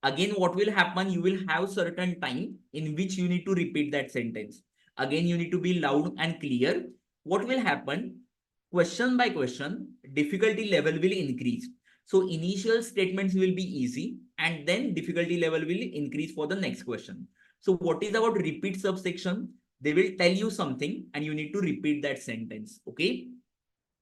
Again, what will happen? You will have certain time in which you need to repeat that sentence. Again, you need to be loud and clear. What will happen? Question by question, difficulty level will increase. So initial statements will be easy and then difficulty level will increase for the next question. So what is about repeat subsection? They will tell you something and you need to repeat that sentence. Okay.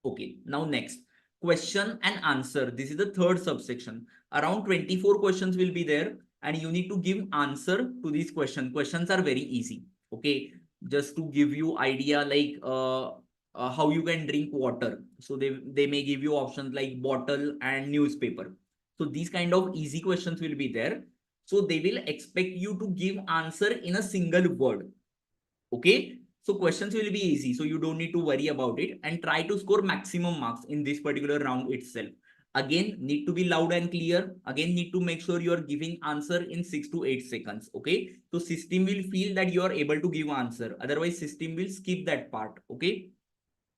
Okay. Now next, question and answer. This is the third subsection. Around 24 questions will be there and you need to give answer to these questions. Questions are very easy. Okay. Just to give you idea like how you can drink water. So they may give you options like bottle and newspaper. So these kind of easy questions will be there. So they will expect you to give answer in a single word. Okay. So questions will be easy. So you don't need to worry about it and try to score maximum marks in this particular round itself. Again, need to be loud and clear. Again, need to make sure you are giving answer in 6 to 8 seconds. Okay. So system will feel that you are able to give answer. Otherwise, system will skip that part. Okay.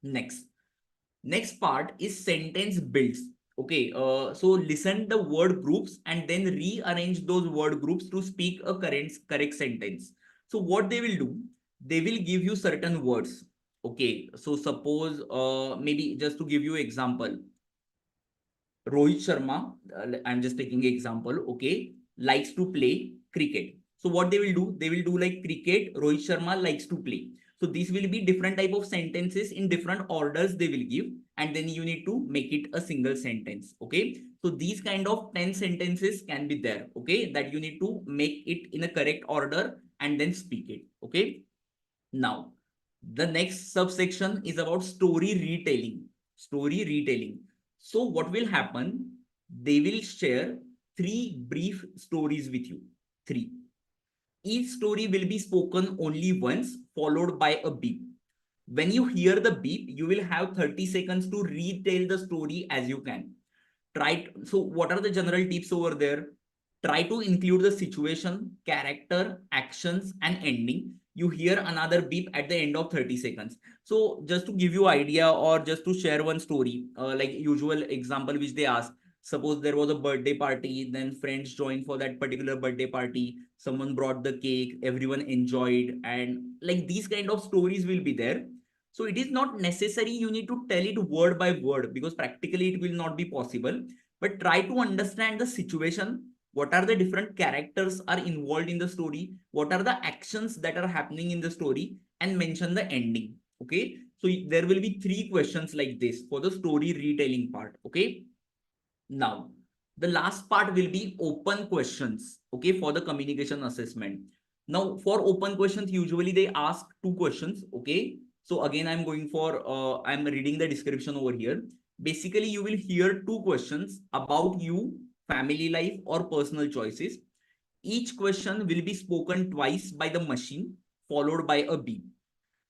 Next part is sentence builds. Okay. So listen the word groups and then rearrange those word groups to speak a correct sentence. So what they will do, they will give you certain words. Okay. So suppose maybe just to give you example, Rohit Sharma, I'm just taking an example, okay, likes to play cricket. So what they will do like cricket, Rohit Sharma likes to play. So these will be different type of sentences in different orders they will give, and then you need to make it a single sentence, okay. So these kind of 10 sentences can be there, okay, that you need to make it in a correct order and then speak it, okay. Now, the next subsection is about story retelling. Story retelling. So what will happen? They will share 3 brief stories with you. 3. Each story will be spoken only once, followed by a beep. When you hear the beep, you will have 30 seconds to retell the story as you can. So what are the general tips over there? Try to include the situation, character, actions, and ending. You hear another beep at the end of 30 seconds. So just to give you idea or just to share one story, like usual example which they ask, suppose there was a birthday party, then friends joined for that particular birthday party, someone brought the cake, everyone enjoyed, and like these kind of stories will be there. So it is not necessary you need to tell it word by word because practically it will not be possible. But try to understand the situation. What are the different characters are involved in the story? What are the actions that are happening in the story? And mention the ending. Okay. So there will be 3 questions like this for the story retelling part. Okay. Now, the last part will be open questions, okay, for the communication assessment. Now, for open questions, usually they ask 2 questions, okay. So again, I'm reading the description over here. Basically, you will hear 2 questions about you, family life, or personal choices. Each question will be spoken twice by the machine, followed by a beep.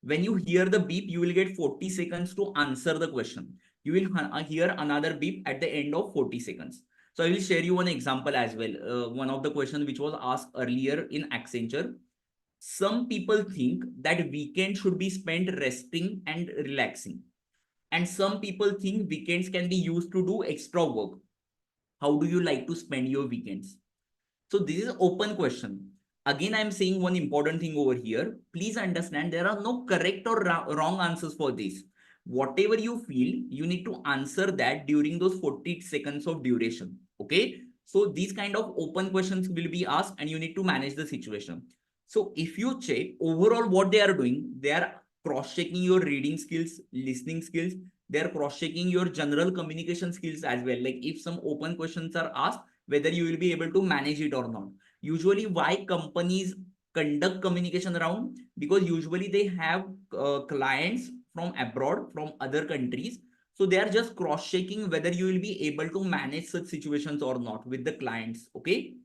When you hear the beep, you will get 40 seconds to answer the question. You will hear another beep at the end of 40 seconds. So I will share you one example as well. One of the questions which was asked earlier in Accenture. Some people think that weekend should be spent resting and relaxing. And some people think weekends can be used to do extra work. How do you like to spend your weekends? So this is open question. Again, I'm saying one important thing over here. Please understand there are no correct or wrong answers for this. Whatever you feel, you need to answer that during those 40 seconds of duration. Okay. So these kind of open questions will be asked and you need to manage the situation. So if you check overall what they are doing, they are cross-checking your reading skills, listening skills. They are cross-checking your general communication skills as well. Like if some open questions are asked, whether you will be able to manage it or not. Usually why companies conduct communication round? Because usually they have clients from abroad, from other countries. So they are just cross checking whether you will be able to manage such situations or not with the clients. Okay.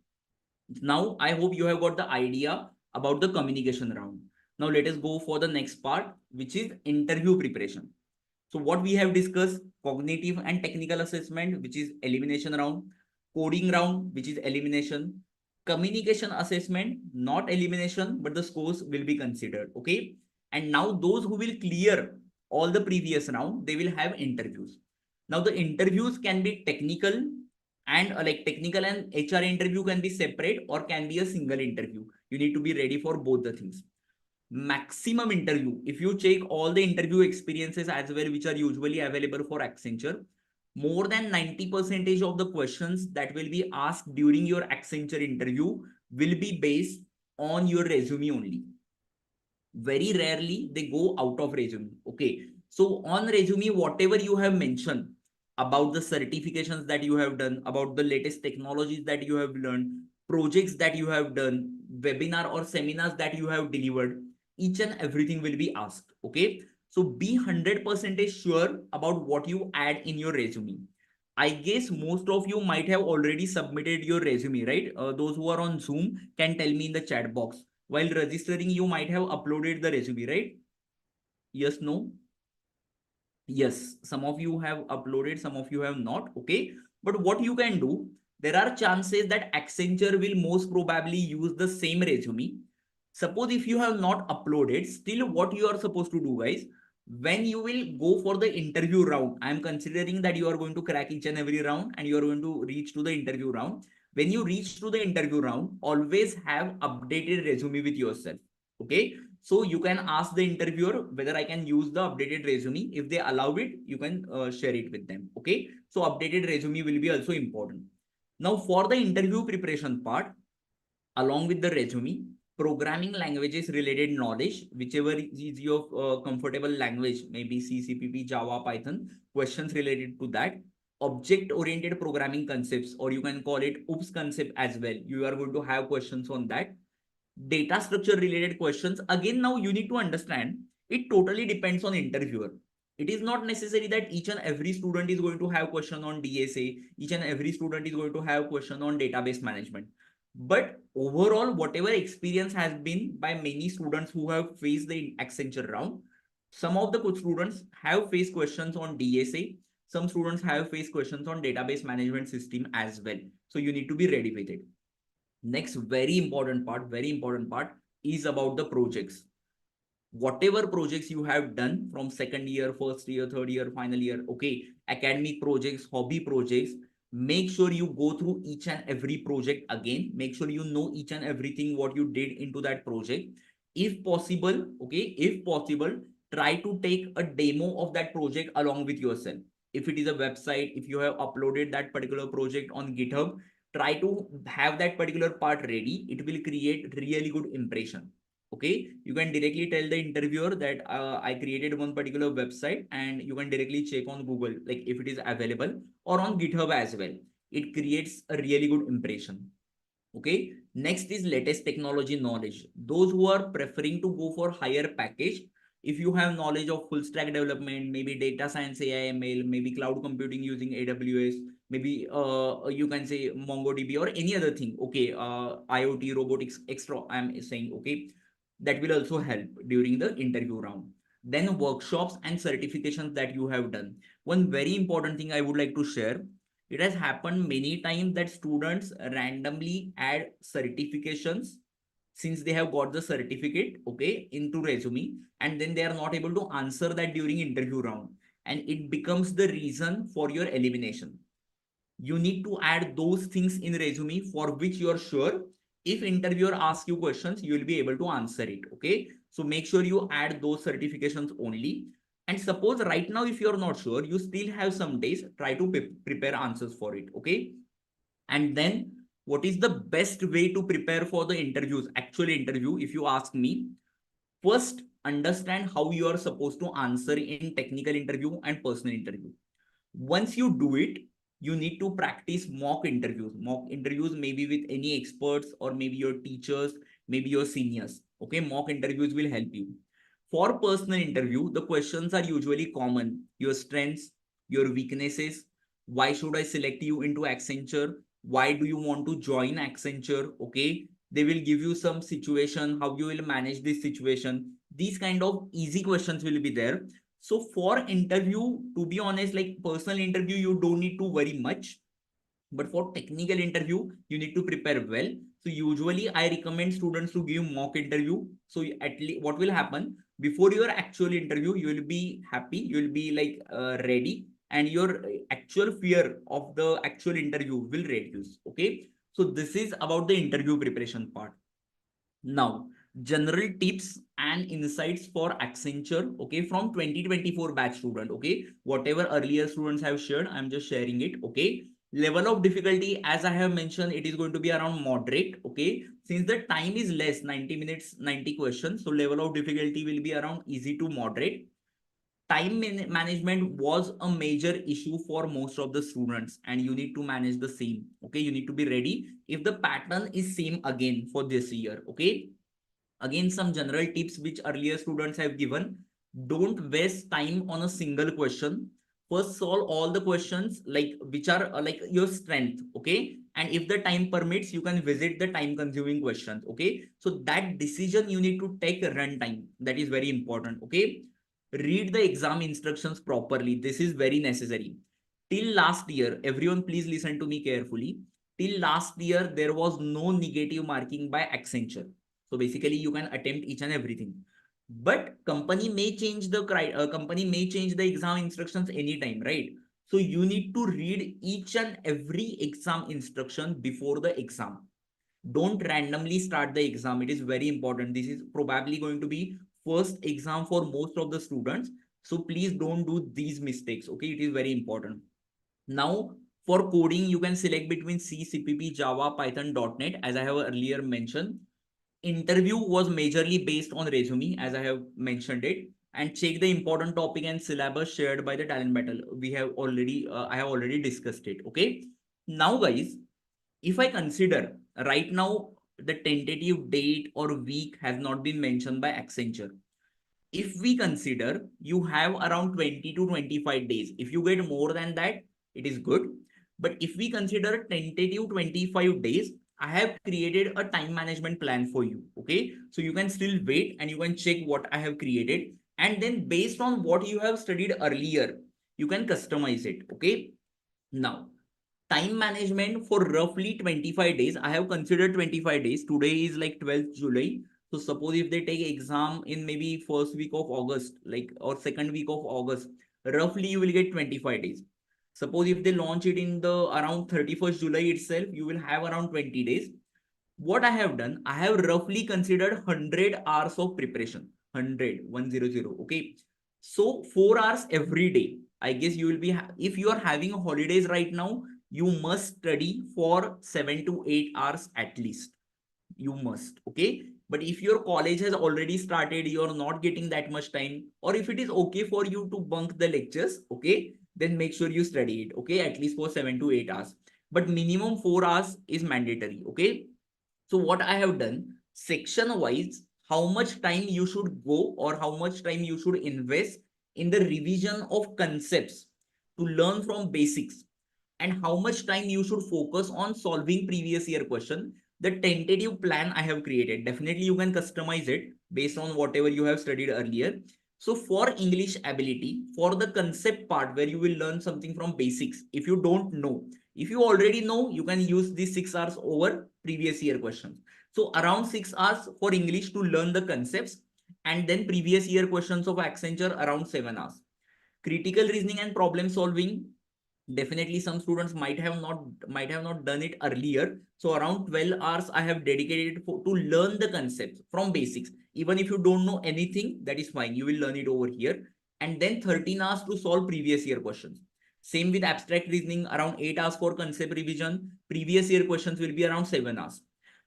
Now I hope you have got the idea about the communication round. Now let us go for the next part, which is interview preparation. So what we have discussed, cognitive and technical assessment, which is elimination round, coding round, which is elimination, communication assessment, not elimination, but the scores will be considered. Okay. And now those who will clear all the previous round, they will have interviews. Now the interviews can be technical and like technical and HR interview can be separate or can be a single interview. You need to be ready for both the things. Maximum interview, if you check all the interview experiences as well, which are usually available for Accenture, more than 90% of the questions that will be asked during your Accenture interview will be based on your resume only. Very rarely they go out of resume. Okay. So on resume, whatever you have mentioned about the certifications that you have done, about the latest technologies that you have learned, projects that you have done, webinar or seminars that you have delivered, each and everything will be asked. Okay. So be 100% sure about what you add in your resume. I guess most of you might have already submitted your resume, right? Those who are on Zoom can tell me in the chat box. While registering, you might have uploaded the resume, right? Yes, no? Yes, some of you have uploaded, some of you have not. Okay. But what you can do, there are chances that Accenture will most probably use the same resume. Suppose if you have not uploaded, still what you are supposed to do, guys, when you will go for the interview round, I am considering that you are going to crack each and every round and you are going to reach to the interview round. When you reach to the interview round, always have updated resume with yourself. Okay. So you can ask the interviewer whether I can use the updated resume. If they allow it, you can share it with them. Okay. So updated resume will be also important. Now for the interview preparation part, along with the resume, programming languages related knowledge, whichever is your comfortable language, maybe C, CPP, Java, Python, questions related to that, object oriented programming concepts, or you can call it OOPS concept as well. You are going to have questions on that. Data structure related questions. Again, now you need to understand it totally depends on interviewer. It is not necessary that each and every student is going to have question on DSA, each and every student is going to have question on database management. But overall, whatever experience has been by many students who have faced the Accenture round, some of the students have faced questions on DSA, some students have faced questions on database management system as well. So you need to be ready with it. Next very important part is about the projects. Whatever projects you have done from second year, first year, third year, final year, okay, academic projects, hobby projects, make sure you go through each and every project again. Make sure you know each and everything what you did into that project. If possible, okay, if possible, try to take a demo of that project along with yourself. If it is a website, if you have uploaded that particular project on GitHub, try to have that particular part ready. It will create really good impression. Okay, you can directly tell the interviewer that I created one particular website, and you can directly check on Google like if it is available, or on GitHub as well. It creates a really good impression. Okay, next is latest technology knowledge. Those who are preferring to go for higher package, if you have knowledge of full stack development, maybe data science, AI, ML, maybe cloud computing using AWS, maybe you can say MongoDB or any other thing. Okay, IoT, robotics, extra. I'm saying okay, that will also help during the interview round. Then workshops and certifications that you have done. One very important thing I would like to share, it has happened many times that students randomly add certifications since they have got the certificate, okay, into resume, and then they are not able to answer that during interview round, and it becomes the reason for your elimination. You need to add those things in resume for which you're sure if interviewer asks you questions, you will be able to answer it. Okay. So make sure you add those certifications only. And suppose right now, if you're not sure, you still have some days, try to prepare answers for it. Okay. And then what is the best way to prepare for the interviews, actual interview? If you ask me, first understand how you are supposed to answer in technical interview and personal interview. Once you do it, you need to practice mock interviews, maybe with any experts or maybe your teachers, maybe your seniors. Okay, mock interviews will help you. For personal interview, the questions are usually common: your strengths, your weaknesses, why should I select you into Accenture, why do you want to join Accenture. Okay, they will give you some situation, how you will manage this situation. These kind of easy questions will be there. So for interview, to be honest, like personal interview, you don't need to worry much. But for technical interview, you need to prepare well. So usually I recommend students to give mock interview. So at least what will happen before your actual interview, you will be happy, you will be like ready, and your actual fear of the actual interview will reduce. Okay. So this is about the interview preparation part. Now, general tips and insights for Accenture, okay, from 2024 batch student, okay, whatever earlier students have shared, I'm just sharing it, okay. Level of difficulty, as I have mentioned, it is going to be around moderate, okay. Since the time is less, 90 minutes, 90 questions, so level of difficulty will be around easy to moderate. Time management was a major issue for most of the students, and you need to manage the same, okay. You need to be ready if the pattern is same again for this year, okay. Again, some general tips which earlier students have given: don't waste time on a single question. First solve all the questions like which are like your strength, okay, and if the time permits, you can visit the time consuming questions, okay. So that decision you need to take run time, that is very important, okay. Read the exam instructions properly, this is very necessary. Till last year, everyone please listen to me carefully, till last year there was no negative marking by Accenture. So basically you can attempt each and everything, but company may change the company may change the exam instructions anytime, right? So you need to read each and every exam instruction before the exam. Don't randomly start the exam, it is very important. This is probably going to be first exam for most of the students, so please don't do these mistakes, okay. It is very important. Now, for coding, you can select between C, CPP, Java, Python, .NET, as I have earlier mentioned. Interview was majorly based on resume, as I have mentioned it, and check the important topic and syllabus shared by the talent battle. We have already, I have already discussed it. Okay. Now, guys, if I consider right now the tentative date or week has not been mentioned by Accenture. If we consider you have around 20 to 25 days, if you get more than that, it is good. But if we consider tentative 25 days, I have created a time management plan for you. Okay. So you can still wait and you can check what I have created. And then based on what you have studied earlier, you can customize it. Okay. Now, time management for roughly 25 days. I have considered 25 days. Today is like 12th July. So suppose if they take exam in maybe first week of August, like or second week of August, roughly you will get 25 days. Suppose if they launch it in the around 31st July itself, you will have around 20 days. What I have done, I have roughly considered 100 hours of preparation. 100. Okay. So 4 hours every day. I guess you will be, if you are having holidays right now, you must study for 7 to 8 hours at least. You must. Okay. But if your college has already started, you're not getting that much time, or if it is okay for you to bunk the lectures, okay, then make sure you study it. Okay. At least for 7 to 8 hours. But minimum 4 hours is mandatory. Okay. So what I have done, section wise, how much time you should go or how much time you should invest in the revision of concepts to learn from basics, and how much time you should focus on solving previous year question. The tentative plan I have created, definitely you can customize it based on whatever you have studied earlier. So for English ability, for the concept part where you will learn something from basics, if you don't know, if you already know, you can use these 6 hours over previous year questions. So around 6 hours for English to learn the concepts, and then previous year questions of Accenture around 7 hours. Critical reasoning and problem solving, Definitely some students might have not done it earlier. So around 12 hours I have dedicated to learn the concepts from basics. Even if you don't know anything, that is fine, you will learn it over here. And then 13 hours to solve previous year questions. Same with abstract reasoning, around 8 hours for concept revision. Previous year questions will be around 7 hours.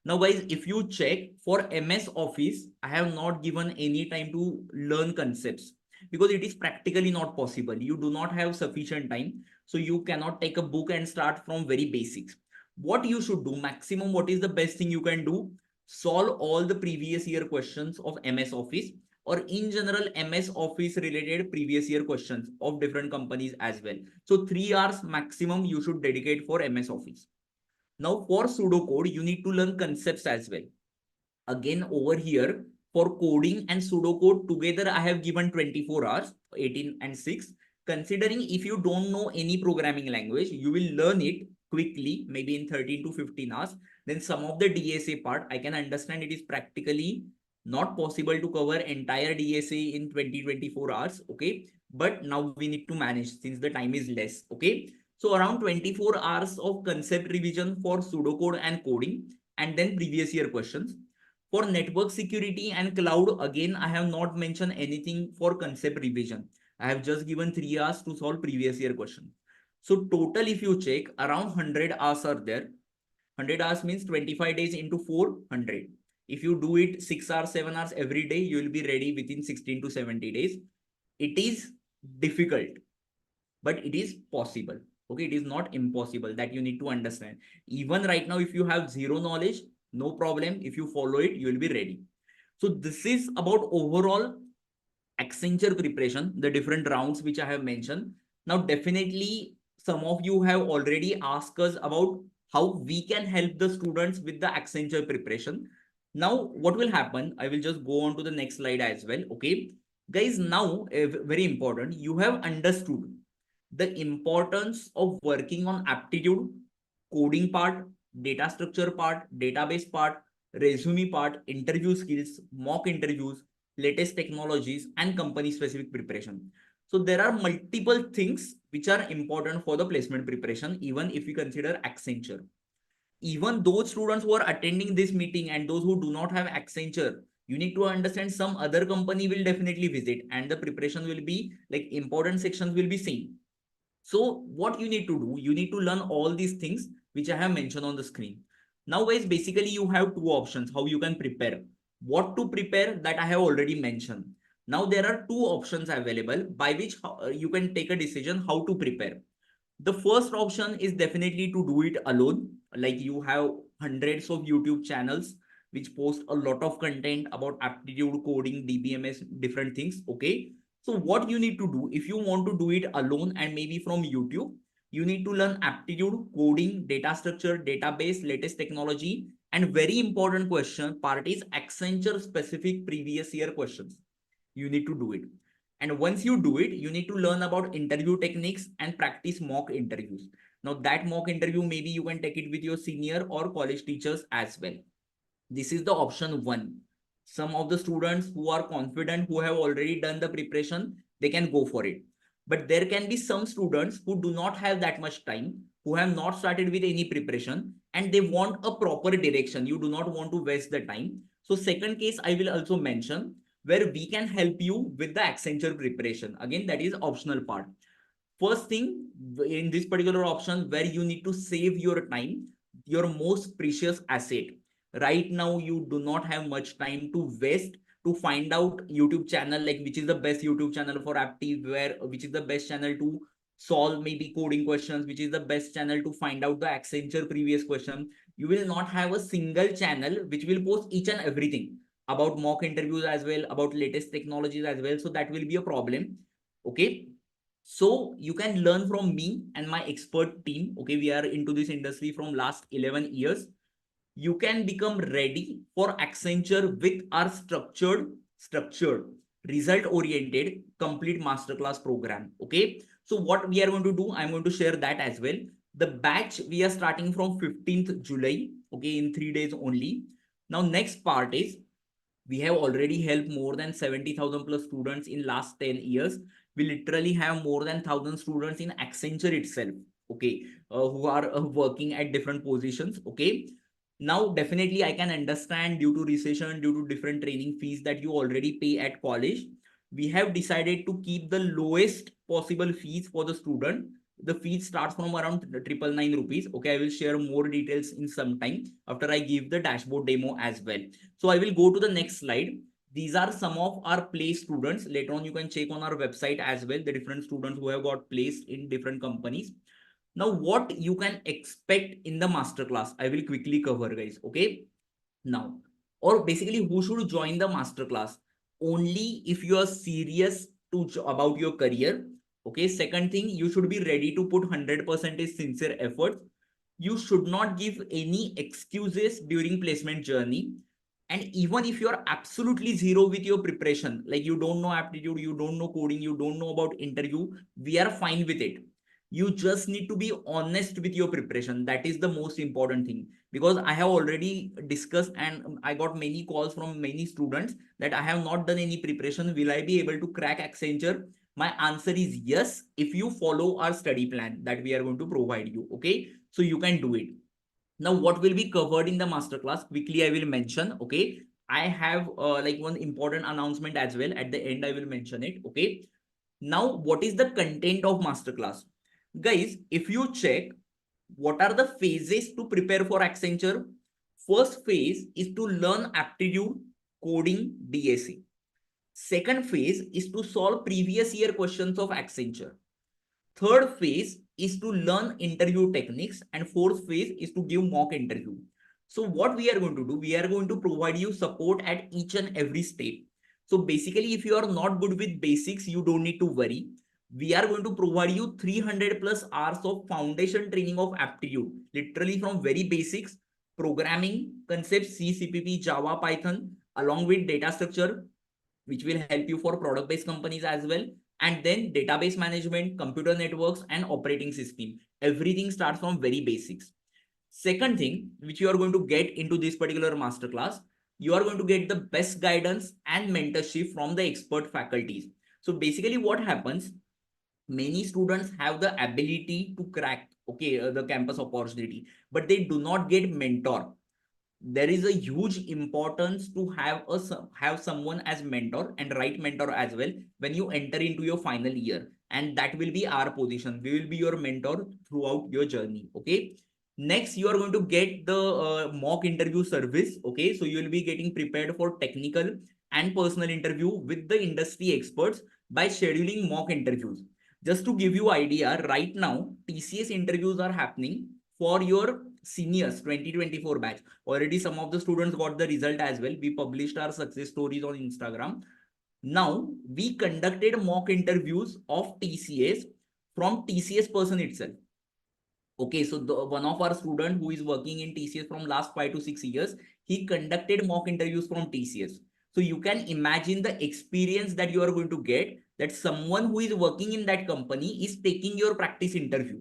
Now guys, if you check for MS Office, I have not given any time to learn concepts because it is practically not possible. You do not have sufficient time. So you cannot take a book and start from very basics. What you should do maximum, what is the best thing you can do? Solve all the previous year questions of MS Office, or in general MS Office related previous year questions of different companies as well. So 3 hours maximum you should dedicate for MS Office. Now for pseudocode, you need to learn concepts as well. Again, over here for coding and pseudocode together, I have given 24 hours, 18 and 6. Considering if you don't know any programming language, you will learn it quickly, maybe in 13 to 15 hours. Then some of the DSA part, I can understand it is practically not possible to cover entire DSA in 20-24 hours. Okay. But now we need to manage since the time is less. Okay. So around 24 hours of concept revision for pseudocode and coding, and then previous year questions. For network security and cloud, again, I have not mentioned anything for concept revision. I have just given 3 hours to solve previous year question. So total, if you check, around 100 hours are there. 100 hours means 25 days into 400. If you do it 6 hours, 7 hours every day, you will be ready within 16 to 70 days. It is difficult, but it is possible. Okay, it is not impossible. That you need to understand. Even right now, if you have zero knowledge, no problem. If you follow it, you will be ready. So this is about overall Accenture preparation, the different rounds which I have mentioned. Now, definitely some of you have already asked us about how we can help the students with the Accenture preparation. Now, what will happen? I will just go on to the next slide as well. Okay, guys, now very important, you have understood the importance of working on aptitude, coding part, data structure part, database part, resume part, interview skills, mock interviews, latest technologies, and company specific preparation. So there are multiple things which are important for the placement preparation, even if we consider Accenture. Even those students who are attending this meeting and those who do not have Accenture, you need to understand some other company will definitely visit and the preparation will be like important sections will be same. So what you need to do, you need to learn all these things which I have mentioned on the screen. Now guys, basically you have two options how you can prepare. What to prepare, that I have already mentioned. Now there are two options available by which you can take a decision how to prepare. The first option is definitely to do it alone. Like you have hundreds of YouTube channels which post a lot of content about aptitude, coding, DBMS, different things. Okay. So what you need to do if you want to do it alone and maybe from YouTube, you need to learn aptitude, coding, data structure, database, latest technology, and very important question part is Accenture specific previous year questions. You need to do it. And once you do it, you need to learn about interview techniques and practice mock interviews. Now that mock interview, maybe you can take it with your senior or college teachers as well. This is the option one. Some of the students who are confident, who have already done the preparation, they can go for it. But there can be some students who do not have that much time, who have not started with any preparation, and they want a proper direction. You do not want to waste the time. So second case, I will also mention where we can help you with the Accenture preparation. Again, that is optional part. First thing in this particular option where you need to save your time, your most precious asset. Right now, you do not have much time to waste to find out YouTube channel, like which is the best YouTube channel for Aptiv, where which is the best channel to solve maybe coding questions, which is the best channel to find out the Accenture previous question. You will not have a single channel which will post each and everything about mock interviews as well, about latest technologies as well. So that will be a problem. Okay. So you can learn from me and my expert team. Okay, we are into this industry from last 11 years. You can become ready for Accenture with our structured, result-oriented, complete masterclass program. Okay, so what we are going to do, I'm going to share that as well. The batch we are starting from 15th July. Okay, in 3 days only. Now, next part is we have already helped more than 70,000 plus students in last 10 years. We literally have more than 1,000 students in Accenture itself, okay, who are working at different positions, okay. Now, definitely, I can understand due to recession, due to different training fees that you already pay at college, we have decided to keep the lowest possible fees for the student. The fees starts from around 999 rupees. Okay, I will share more details in some time after I give the dashboard demo as well. So I will go to the next slide. These are some of our place students. Later on, you can check on our website as well, the different students who have got placed in different companies. Now, what you can expect in the masterclass, I will quickly cover, guys. Okay. Now, or basically, who should join the masterclass? Only if you are serious about your career. Okay. Second thing, you should be ready to put 100% sincere effort. You should not give any excuses during placement journey. And even if you're absolutely zero with your preparation, like you don't know aptitude, you don't know coding, you don't know about interview, we are fine with it. You just need to be honest with your preparation. That is the most important thing, because I have already discussed and I got many calls from many students that I have not done any preparation. Will I be able to crack Accenture? My answer is yes, if you follow our study plan that we are going to provide you. Okay, so you can do it. Now, what will be covered in the masterclass? Quickly, I will mention. Okay, I have like one important announcement as well. At the end, I will mention it. Okay. Now, what is the content of masterclass? Guys, if you check, what are the phases to prepare for Accenture? First phase is to learn aptitude, coding, DAC. Second phase is to solve previous year questions of Accenture. Third phase is to learn interview techniques, and fourth phase is to give mock interview. So what we are going to do, we are going to provide you support at each and every step. So basically, if you are not good with basics, you don't need to worry. We are going to provide you 300 plus hours of foundation training of aptitude, literally from very basics, programming concepts, C, CPP, Java, Python, along with data structure, which will help you for product-based companies as well. And then database management, computer networks, and operating system. Everything starts from very basics. Second thing, which you are going to get into this particular masterclass, you are going to get the best guidance and mentorship from the expert faculties. So basically what happens, many students have the ability to crack, okay, the campus opportunity, but they do not get mentor. There is a huge importance to have someone as mentor and right mentor as well when you enter into your final year, and that will be our position. We will be your mentor throughout your journey. Okay, next you are going to get the mock interview service. Okay, so you will be getting prepared for technical and personal interview with the industry experts by scheduling mock interviews. Just to give you idea, right now TCS interviews are happening for your seniors 2024 batch. Already some of the students got the result as well. We published our success stories on Instagram. Now we conducted mock interviews of TCS from TCS person itself. Okay, so one of our student who is working in TCS from last 5 to 6 years, he conducted mock interviews from TCS. So you can imagine the experience that you are going to get, that someone who is working in that company is taking your practice interview.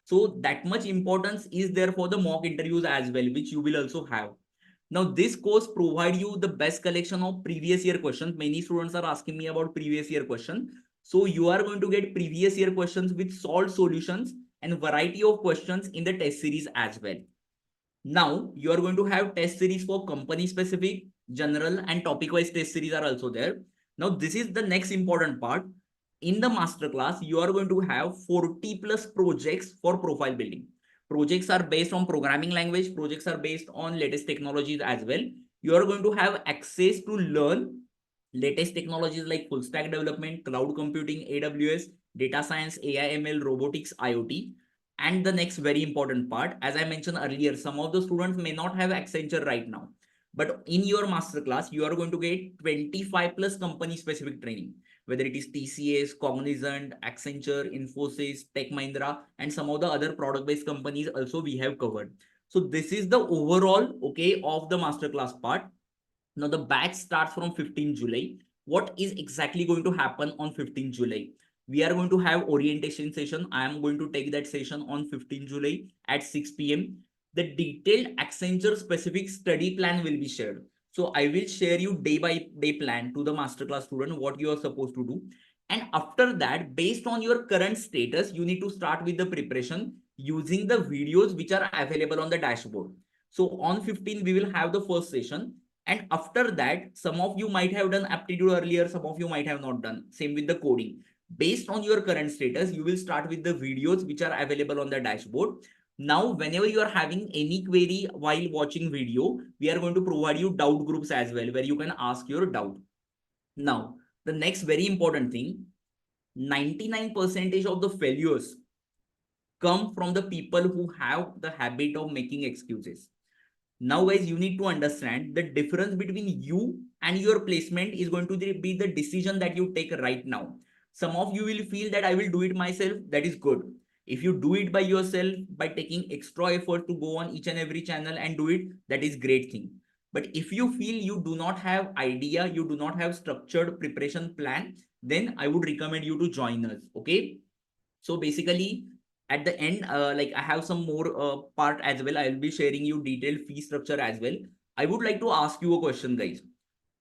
So that much importance is there for the mock interviews as well, which you will also have. Now, this course provide you the best collection of previous year questions. Many students are asking me about previous year questions. So you are going to get previous year questions with solved solutions and variety of questions in the test series as well. Now you are going to have test series for company specific, general, and topic wise test series are also there. Now this is the next important part. In the masterclass, you are going to have 40 plus projects for profile building. Projects are based on programming language. Projects are based on latest technologies as well. You are going to have access to learn latest technologies like full stack development, cloud computing, AWS, data science, AI, ML, robotics, IoT. And the next very important part, as I mentioned earlier, some of the students may not have Accenture right now, but in your masterclass, you are going to get 25 plus company specific training, whether it is TCS, Cognizant, Accenture, Infosys, Tech Mahindra, and some of the other product based companies also we have covered. So this is the overall, okay, of the masterclass part. Now the batch starts from 15 July. What is exactly going to happen on 15 July? We are going to have orientation session. I am going to take that session on 15 July at 6 p.m. The detailed Accenture specific study plan will be shared. So I will share you day by day plan to the masterclass student, what you are supposed to do. And after that, based on your current status, you need to start with the preparation using the videos which are available on the dashboard. So on 15, we will have the first session. And after that, some of you might have done aptitude earlier, some of you might have not done. Same with the coding. Based on your current status, you will start with the videos which are available on the dashboard. Now, whenever you are having any query while watching video, we are going to provide you doubt groups as well, where you can ask your doubt. Now, the next very important thing, 99% of the failures come from the people who have the habit of making excuses. Now, guys, you need to understand the difference between you and your placement is going to be the decision that you take right now. Some of you will feel that I will do it myself. That is good. If you do it by yourself, by taking extra effort to go on each and every channel and do it, that is great thing. But if you feel you do not have idea, you do not have structured preparation plan, then I would recommend you to join us. Okay. So basically, at the end, like I have some more part as well. I will be sharing you detailed fee structure as well. I would like to ask you a question, guys.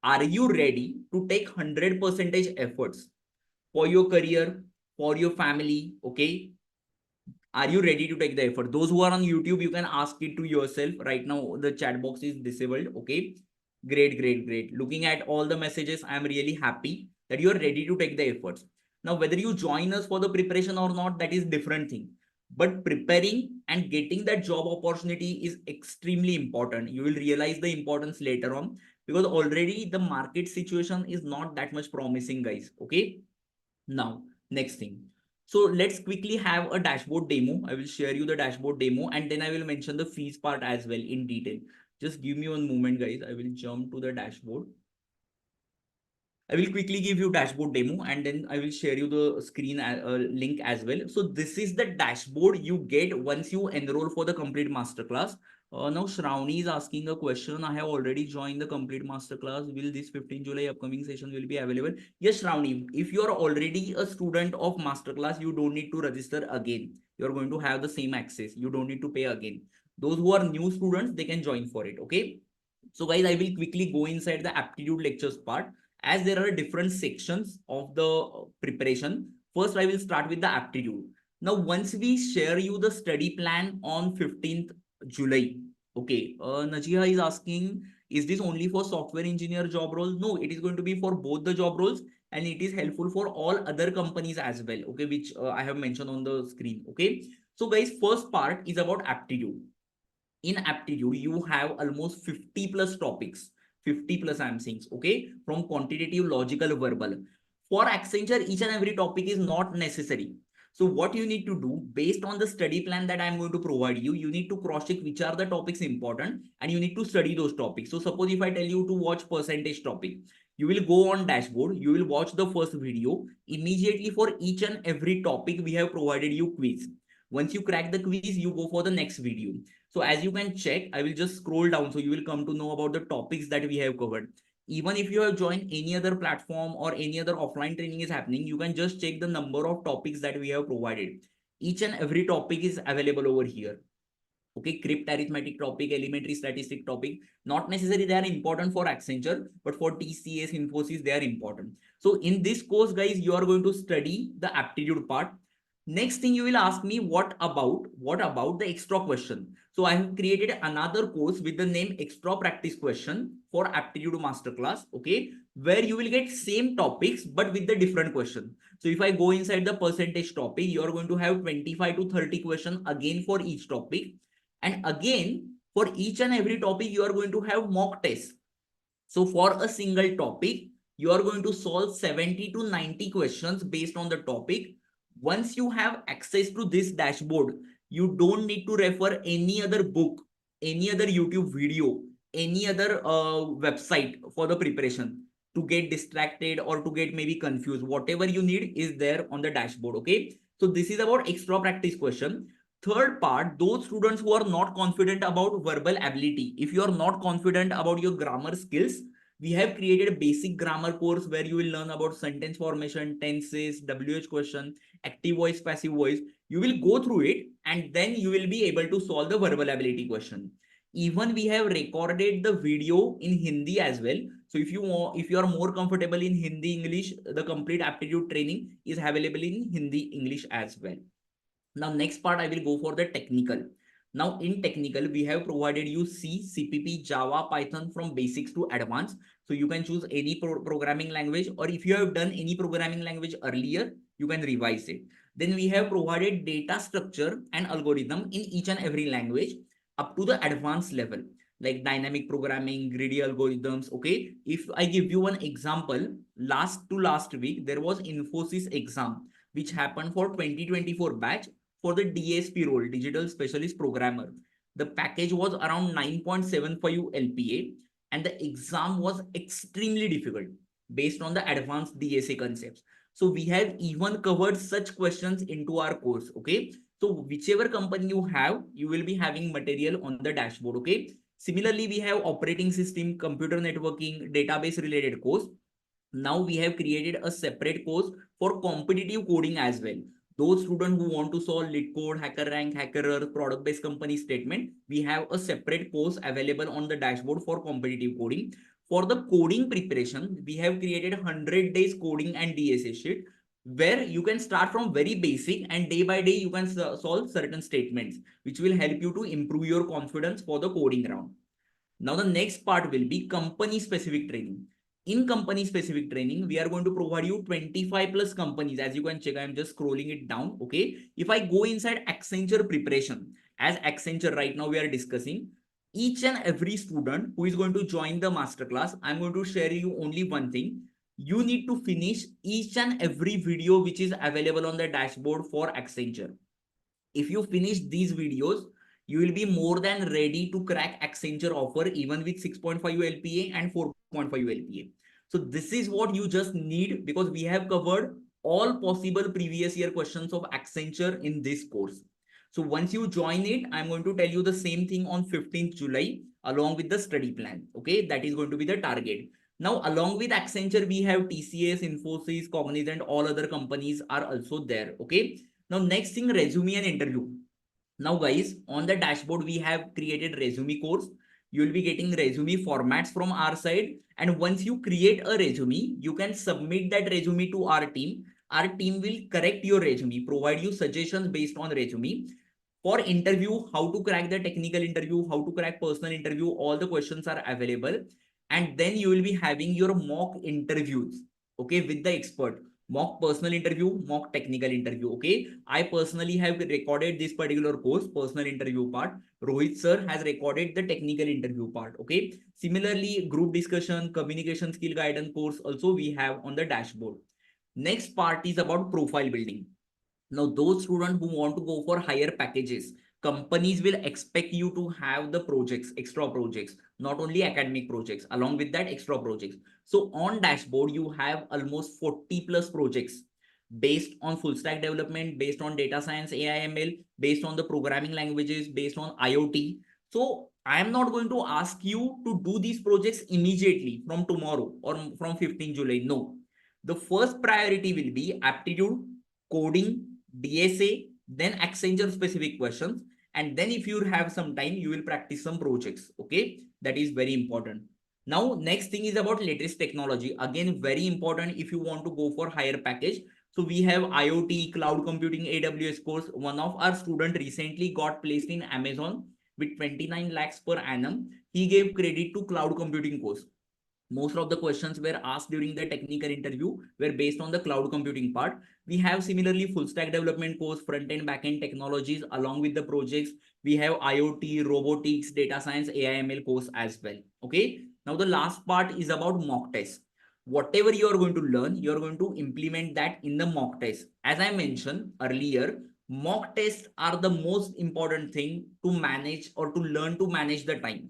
Are you ready to take 100% efforts for your career, for your family? Okay. Are you ready to take the effort? Those who are on YouTube, you can ask it to yourself. Right now, the chat box is disabled. Okay. Great, great, great. Looking at all the messages, I am really happy that you are ready to take the efforts. Now, whether you join us for the preparation or not, that is different thing. But preparing and getting that job opportunity is extremely important. You will realize the importance later on, because already the market situation is not that much promising, guys. Okay. Now, next thing. So let's quickly have a dashboard demo. I will share you the dashboard demo and then I will mention the fees part as well in detail. Just give me one moment, guys. I will jump to the dashboard. I will quickly give you dashboard demo and then I will share you the screen link as well. So this is the dashboard you get once you enroll for the complete masterclass. Now Shravani is asking a question. I have already joined the complete masterclass. Will this 15 July upcoming session will be available? Yes, Shravani. If you are already a student of masterclass, you don't need to register again. You're going to have the same access. You don't need to pay again. Those who are new students, they can join for it. Okay. So guys, I will quickly go inside the aptitude lectures part, as there are different sections of the preparation. First, I will start with the aptitude. Now, once we share you the study plan on 15th July, okay, Najiha is asking, is this only for software engineer job roles? No, it is going to be for both the job roles and it is helpful for all other companies as well, okay, which I have mentioned on the screen, okay. So guys, first part is about aptitude. In aptitude, you have almost 50 plus topics, 50 plus I'm saying, okay, from quantitative, logical, verbal. For Accenture, each and every topic is not necessary. So what you need to do based on the study plan that I'm going to provide you, you need to cross check which are the topics important and you need to study those topics. So suppose if I tell you to watch percentage topic, you will go on dashboard, you will watch the first video. Immediately for each and every topic, we have provided you quiz. Once you crack the quiz, you go for the next video. So as you can check, I will just scroll down. So you will come to know about the topics that we have covered. Even if you have joined any other platform or any other offline training is happening, you can just check the number of topics that we have provided. Each and every topic is available over here. Okay, crypt arithmetic topic, elementary statistic topic, not necessarily they are important for Accenture, but for TCS, Infosys, they are important. So in this course, guys, you are going to study the aptitude part. Next thing you will ask me, what about the extra question? So I have created another course with the name extra practice question for aptitude masterclass, okay, where you will get same topics but with the different question. So if I go inside the percentage topic, you are going to have 25 to 30 questions again for each topic. And again, for each and every topic, you are going to have mock tests. So for a single topic, you are going to solve 70 to 90 questions based on the topic. Once you have access to this dashboard, you don't need to refer any other book, any other YouTube video, any other website for the preparation to get distracted or to get maybe confused. Whatever you need is there on the dashboard. Okay. So this is about extra practice question. Third part, those students who are not confident about verbal ability. If you are not confident about your grammar skills, we have created a basic grammar course where you will learn about sentence formation, tenses, WH question, active voice, passive voice. You will go through it and then you will be able to solve the verbal ability question. Even we have recorded the video in Hindi as well. So if you are more comfortable in Hindi English, the complete aptitude training is available in Hindi English as well. Now next part I will go for the technical. Now in technical we have provided you C, CPP, Java, Python from basics to advanced. So you can choose any programming language, or if you have done any programming language earlier, you can revise it. Then we have provided data structure and algorithm in each and every language up to the advanced level, like dynamic programming, greedy algorithms. Okay, if I give you one example, last week there was Infosys exam which happened for 2024 batch for the DSP role, Digital Specialist Programmer. The package was around 9.75 LPA and the exam was extremely difficult based on the advanced DSA concepts. So we have even covered such questions into our course. Okay. So whichever company you have, you will be having material on the dashboard. Okay. Similarly, we have operating system, computer networking, database related course. Now we have created a separate course for competitive coding as well. Those students who want to solve lit code, hacker rank, hackerer, product based company statement, we have a separate course available on the dashboard for competitive coding. For the coding preparation, we have created 100 days coding and DSA sheet where you can start from very basic and day by day you can solve certain statements which will help you to improve your confidence for the coding round. Now the next part will be company specific training. In company specific training, we are going to provide you 25 plus companies. As you can check, I'm just scrolling it down. Okay. If I go inside Accenture preparation, as Accenture right now we are discussing, each and every student who is going to join the masterclass, I'm going to share you only one thing. You need to finish each and every video which is available on the dashboard for Accenture. If you finish these videos, you will be more than ready to crack Accenture offer even with 6.5 LPA and 4.5 LPA. So this is what you just need, because we have covered all possible previous year questions of Accenture in this course. So once you join it, I'm going to tell you the same thing on 15th July along with the study plan. Okay, that is going to be the target. Now, along with Accenture, we have TCS, Infosys, Cognizant, all other companies are also there. Okay. Now, next thing, resume and interview. Now, guys, on the dashboard, we have created resume course. You will be getting resume formats from our side. And once you create a resume, you can submit that resume to our team. Our team will correct your resume, provide you suggestions based on resume. For interview, how to crack the technical interview, how to crack personal interview, all the questions are available. And then you will be having your mock interviews, okay, with the expert. Mock personal interview, mock technical interview. Okay, I personally have recorded this particular course, personal interview part. Rohit sir has recorded the technical interview part. Okay, similarly, group discussion, communication skill guidance course also we have on the dashboard. Next part is about profile building. Now, those students who want to go for higher packages, companies will expect you to have the projects, extra projects, not only academic projects, along with that extra projects. So on dashboard, you have almost 40 plus projects based on full stack development, based on data science, AI, ML, based on the programming languages, based on IoT. So I am not going to ask you to do these projects immediately from tomorrow or from 15 July. No, the first priority will be aptitude, coding, DSA, then Accenture specific questions. And then if you have some time, you will practice some projects. Okay, that is very important. Now, next thing is about latest technology. Again, very important if you want to go for higher package. So we have IoT, cloud computing, AWS course. One of our student recently got placed in Amazon with 29 lakhs per annum. He gave credit to cloud computing course. Most of the questions were asked during the technical interview were based on the cloud computing part. We have similarly full stack development course, front end, back end technologies along with the projects. We have IoT, robotics, data science, AI, ML course as well. Okay. Now the last part is about mock test. Whatever you are going to learn, you are going to implement that in the mock test. As I mentioned earlier, mock tests are the most important thing to manage or to learn to manage the time.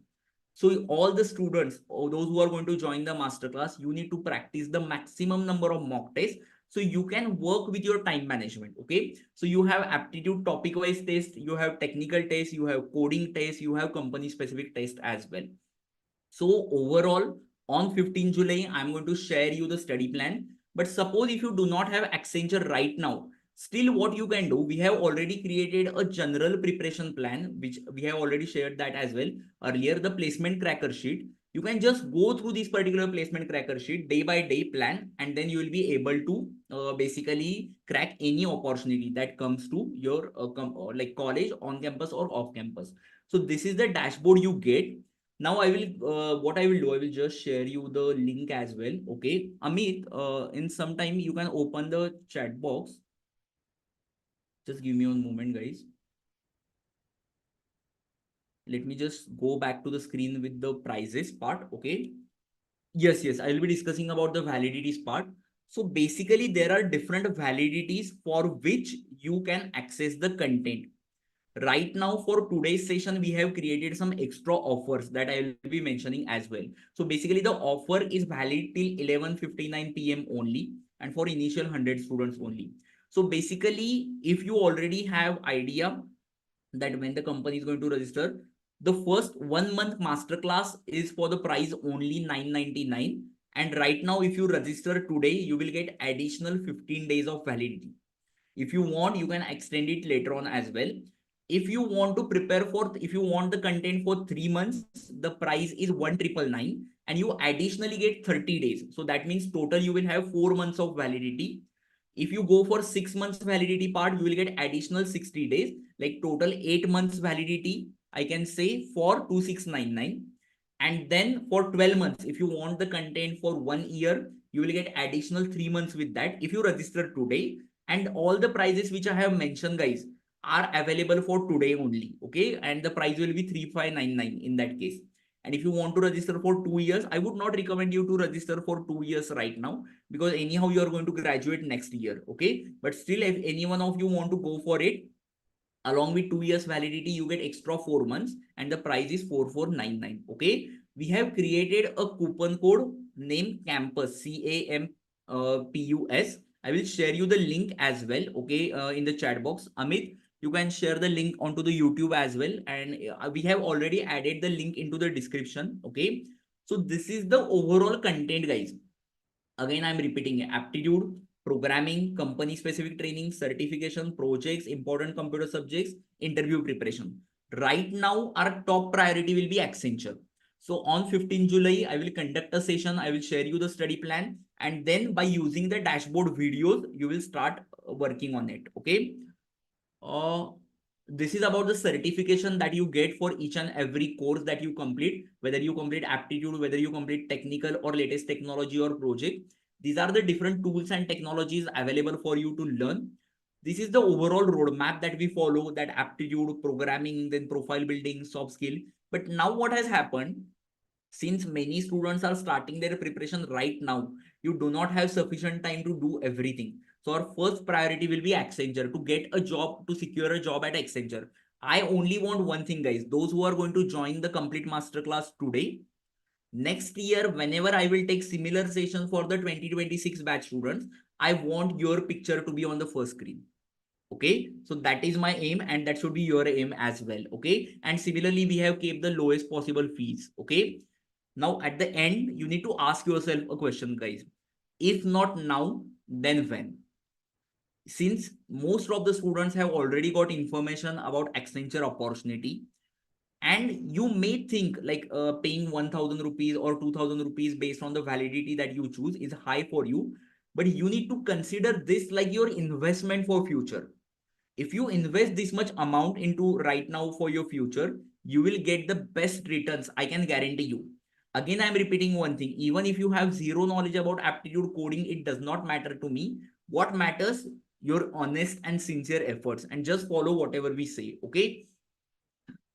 So all the students or those who are going to join the masterclass, you need to practice the maximum number of mock tests so you can work with your time management. Okay. So you have aptitude topic wise test, you have technical test, you have coding test, you have company specific test as well. So overall on 15 July, I'm going to share you the study plan. But suppose if you do not have Accenture right now, Still, what you can do, we have already created a general preparation plan, which we have already shared that as well earlier, the placement cracker sheet. You can just go through this particular placement cracker sheet day by day plan, and then you will be able to basically crack any opportunity that comes to your like college, on campus or off campus. So this is the dashboard you get. Now I will what I will do, I will just share you the link as well. Okay, Amit, in some time you can open the chat box. Just give me one moment, guys. Let me just go back to the screen with the prices part. Okay. Yes, I will be discussing about the validities part. So basically, there are different validities for which you can access the content. Right now, for today's session, we have created some extra offers that I will be mentioning as well. So basically, the offer is valid till 11:59 p.m. only, and for initial 100 students only. So basically, if you already have idea that when the company is going to register, the first 1 month masterclass is for the price only 999. And right now, if you register today, you will get additional 15 days of validity. If you want, you can extend it later on as well. If you want to prepare for, if you want the content for 3 months, the price is 1999, and you additionally get 30 days. So that means total you will have 4 months of validity. If you go for 6 months validity part, you will get additional 60 days, like total 8 months validity, I can say, for 2699. And then for 12 months, if you want the content for 1 year, you will get additional 3 months with that if you register today. And all the prices which I have mentioned, guys, are available for today only. Okay, and the price will be 3599 in that case. And if you want to register for 2 years, I would not recommend you to register for 2 years right now, because anyhow you are going to graduate next year. Okay, but still, if any one of you want to go for it, along with 2 years validity, you get extra 4 months, and the price is 4499. Okay, we have created a coupon code named campus, CAMPUS. I will share you the link as well. Okay, in the chat box. Amit, you can share the link onto the YouTube as well, and we have already added the link into the description. Okay, so this is the overall content, guys. Again, I'm repeating: aptitude, programming, company specific training, certification, projects, important computer subjects, interview preparation. Right now, our top priority will be Accenture. So on 15 July, I will conduct a session. I will share you the study plan. And then by using the dashboard videos, you will start working on it. Okay. Uh, this is about the certification that you get for each and every course that you complete, whether you complete aptitude, whether you complete technical or latest technology or project. These are the different tools and technologies available for you to learn. This is the overall roadmap that we follow: that aptitude, programming, then profile building, soft skill. But now what has happened, since many students are starting their preparation right now, you do not have sufficient time to do everything. So our first priority will be Accenture, to get a job, to secure a job at Accenture. I only want one thing, guys: those who are going to join the complete masterclass today, next year, whenever I will take similar sessions for the 2026 batch students, I want your picture to be on the first screen. Okay, so that is my aim, and that should be your aim as well. Okay, and similarly, we have kept the lowest possible fees. Okay, now at the end, you need to ask yourself a question, guys: if not now, then when? Since most of the students have already got information about Accenture opportunity, and you may think like paying 1000 rupees or 2000 rupees based on the validity that you choose is high for you, but you need to consider this like your investment for future. If you invest this much amount into right now for your future, you will get the best returns, I can guarantee you. Again, I'm repeating one thing: even if you have zero knowledge about aptitude coding, it does not matter to me. What matters, your honest and sincere efforts, and just follow whatever we say. Okay,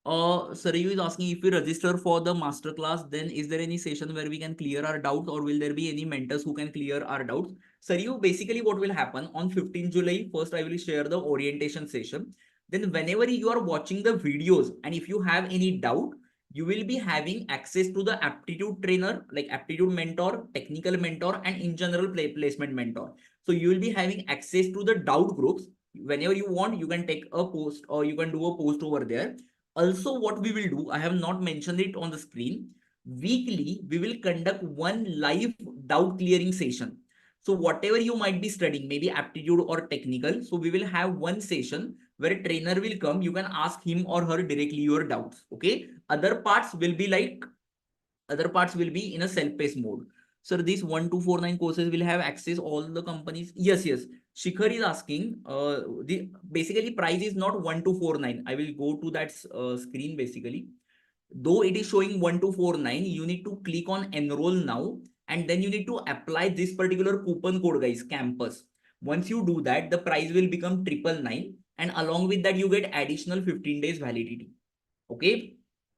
Sarayu is asking, if we register for the masterclass, then is there any session where we can clear our doubts, or will there be any mentors who can clear our doubts? Sarayu, basically what will happen on 15 July, first I will share the orientation session. Then whenever you are watching the videos, and if you have any doubt, you will be having access to the aptitude trainer, like aptitude mentor, technical mentor, and in general placement mentor. So you will be having access to the doubt groups. Whenever you want, you can take a post, or you can do a post over there. Also, what we will do, I have not mentioned it on the screen. Weekly, we will conduct one live doubt clearing session. So whatever you might be studying, maybe aptitude or technical, so we will have one session where a trainer will come. You can ask him or her directly your doubts. Okay. Other parts will be in a self-paced mode. So these 1249 courses will have access all the companies. Yes. Shikhar is asking, the basically price is not 1249. I will go to that screen basically. Though it is showing 1249, you need to click on enroll now, and then you need to apply this particular coupon code, guys, campus. Once you do that, the price will become 999, and along with that, you get additional 15 days validity. Okay.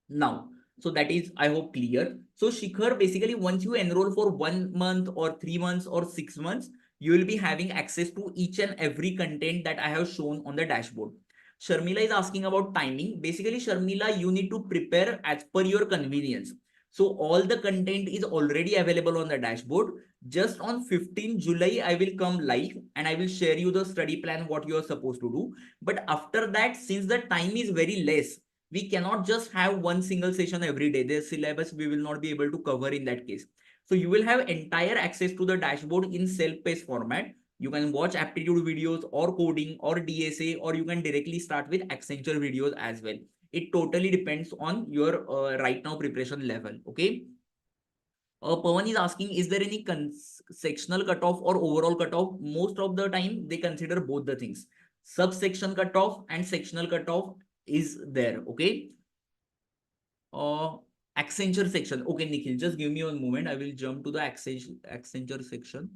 Now, so that is, I hope, clear. So Shikhar, basically, once you enroll for 1 month or 3 months or 6 months, you will be having access to each and every content that I have shown on the dashboard. Sharmila is asking about timing. Basically, Sharmila, you need to prepare as per your convenience. So all the content is already available on the dashboard. Just on 15 July, I will come live and I will share you the study plan, what you are supposed to do. But after that, since the time is very less, we cannot just have one single session every day. The syllabus we will not be able to cover in that case. So you will have entire access to the dashboard in self-paced format. You can watch aptitude videos or coding or DSA, or you can directly start with Accenture videos as well. It totally depends on your right now preparation level. Okay. Pawan is asking, is there any sectional cutoff or overall cutoff? Most of the time, they consider both the things. Subsection cutoff and sectional cutoff is there. Okay. uh Accenture section. Okay, Nikhil, just give me one moment. I will jump to the Accenture section.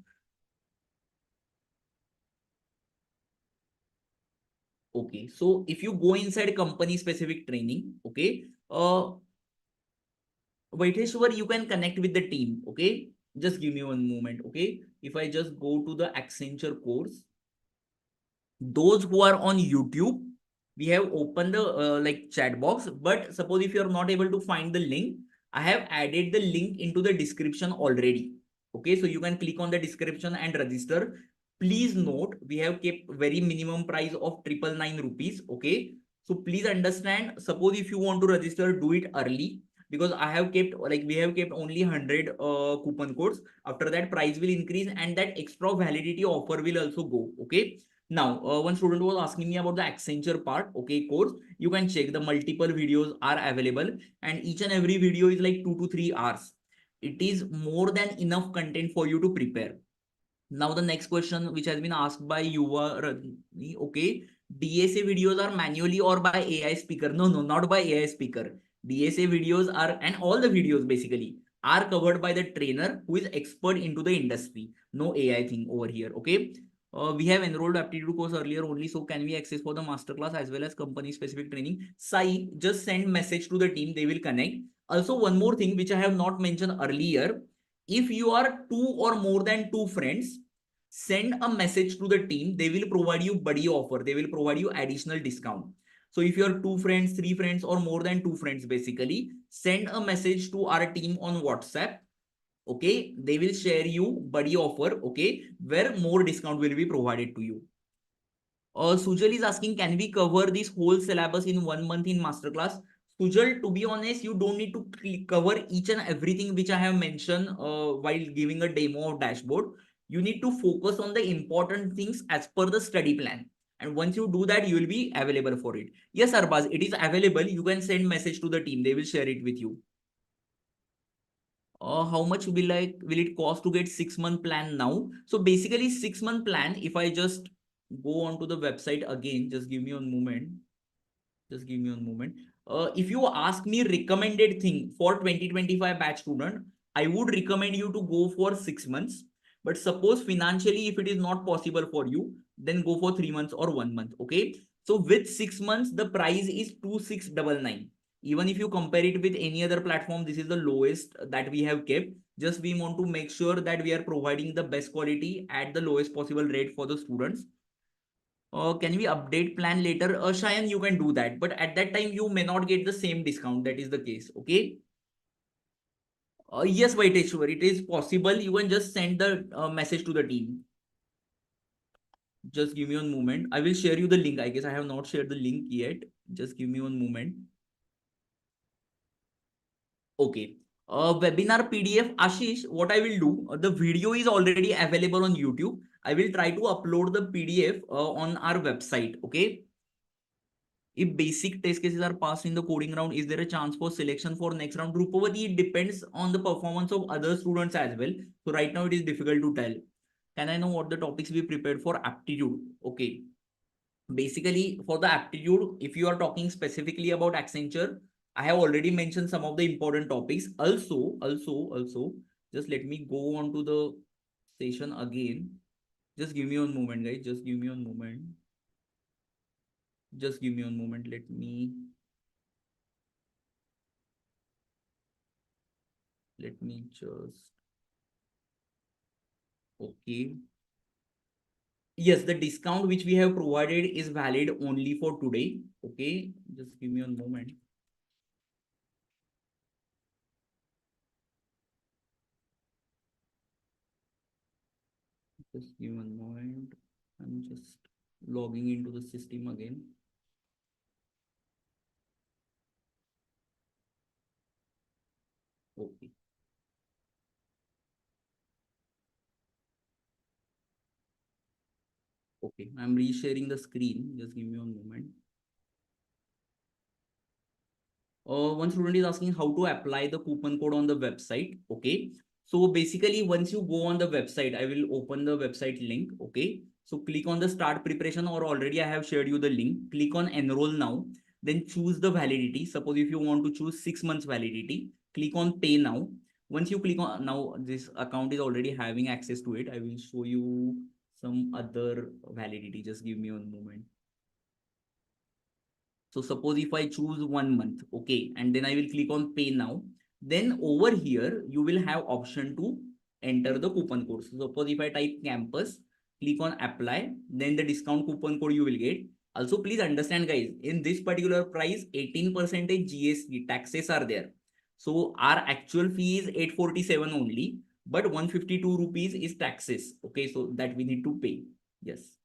Okay, so if you go inside company specific training, okay, Vaiteshwar, you can connect with the team. Okay, just give me one moment. Okay, if I just go to the Accenture course, those who are on YouTube, we have opened the like chat box. But suppose if you are not able to find the link, I have added the link into the description already. Okay, so you can click on the description and register. Please note, we have kept very minimum price of 999 rupees. Okay, so please understand, suppose if you want to register, do it early, because I have kept, like, we have kept only 100 coupon codes. After that, price will increase and that extra validity offer will also go. Okay, now, one student was asking me about the Accenture part. Okay, course, you can check the multiple videos are available, and each and every video is like 2 to 3 hours. It is more than enough content for you to prepare. Now, the next question which has been asked by Yuva Rajni, okay, DSA videos are manually or by AI speaker? No, not by AI speaker. DSA videos are, and all the videos basically are covered by the trainer who is expert into the industry. No AI thing over here. Okay. We have enrolled aptitude course earlier only, so can we access for the masterclass as well as company specific training? Sai, just send message to the team, they will connect. Also, one more thing which I have not mentioned earlier, if you are two or more than two friends, send a message to the team. They will provide you buddy offer. They will provide you additional discount. So if you're two friends, three friends, or more than two friends, basically, send a message to our team on WhatsApp. Okay, they will share you buddy offer. Okay, where more discount will be provided to you. Sujal is asking, can we cover this whole syllabus in 1 month in masterclass? Sujal, to be honest, you don't need to cover each and everything which I have mentioned while giving a demo of dashboard. You need to focus on the important things as per the study plan. And once you do that, you will be available for it. Yes, Arbaz, it is available. You can send message to the team. They will share it with you. How much will it cost to get 6 month plan now? So basically 6 month plan, if I just go onto the website again, just give me one moment. Just give me one moment. If you ask me recommended thing for 2025 batch student, I would recommend you to go for 6 months. But suppose financially, if it is not possible for you, then go for 3 months or 1 month. Okay. So with 6 months, the price is 2699. Even if you compare it with any other platform, this is the lowest that we have kept. Just we want to make sure that we are providing the best quality at the lowest possible rate for the students. Can we update plan later? Shayan, you can do that, but at that time you may not get the same discount. That is the case. Okay. Yes, Vaiteshwar, it is possible. You can just send the message to the team. Just give me one moment. I will share you the link. I guess I have not shared the link yet. Just give me one moment. Okay. Webinar PDF, Ashish, what I will do, the video is already available on YouTube. I will try to upload the PDF on our website. Okay. If basic test cases are passed in the coding round, is there a chance for selection for next round? Drupavati, it depends on the performance of other students as well. So right now it is difficult to tell. Can I know what the topics we prepared for aptitude? Okay. Basically, for the aptitude, if you are talking specifically about Accenture, I have already mentioned some of the important topics. Also, just let me go on to the session again. Just give me a moment, guys. Just give me a moment. Just give me a moment. Let me just, okay. Yes, the discount which we have provided is valid only for today. Okay, just give me a moment. Just give me a moment. I'm just logging into the system again. Okay. Okay, I'm resharing the screen. Just give me a moment. One student is asking how to apply the coupon code on the website. Okay. So basically, once you go on the website, I will open the website link. Okay. So click on the start preparation, or already I have shared you the link. Click on enroll now. Then choose the validity. Suppose if you want to choose 6 months validity, click on pay now. Once you click on now, this account is already having access to it. I will show you some other validity. Just give me a moment. So suppose if I choose 1 month, okay, and then I will click on pay now, then over here, you will have option to enter the coupon code. So suppose if I type campus, click on apply, then the discount coupon code you will get. Also, please understand guys, in this particular price, 18% GST taxes are there. So our actual fee is 847 only, but 152 rupees is taxes. Okay, so that we need to pay. Yes.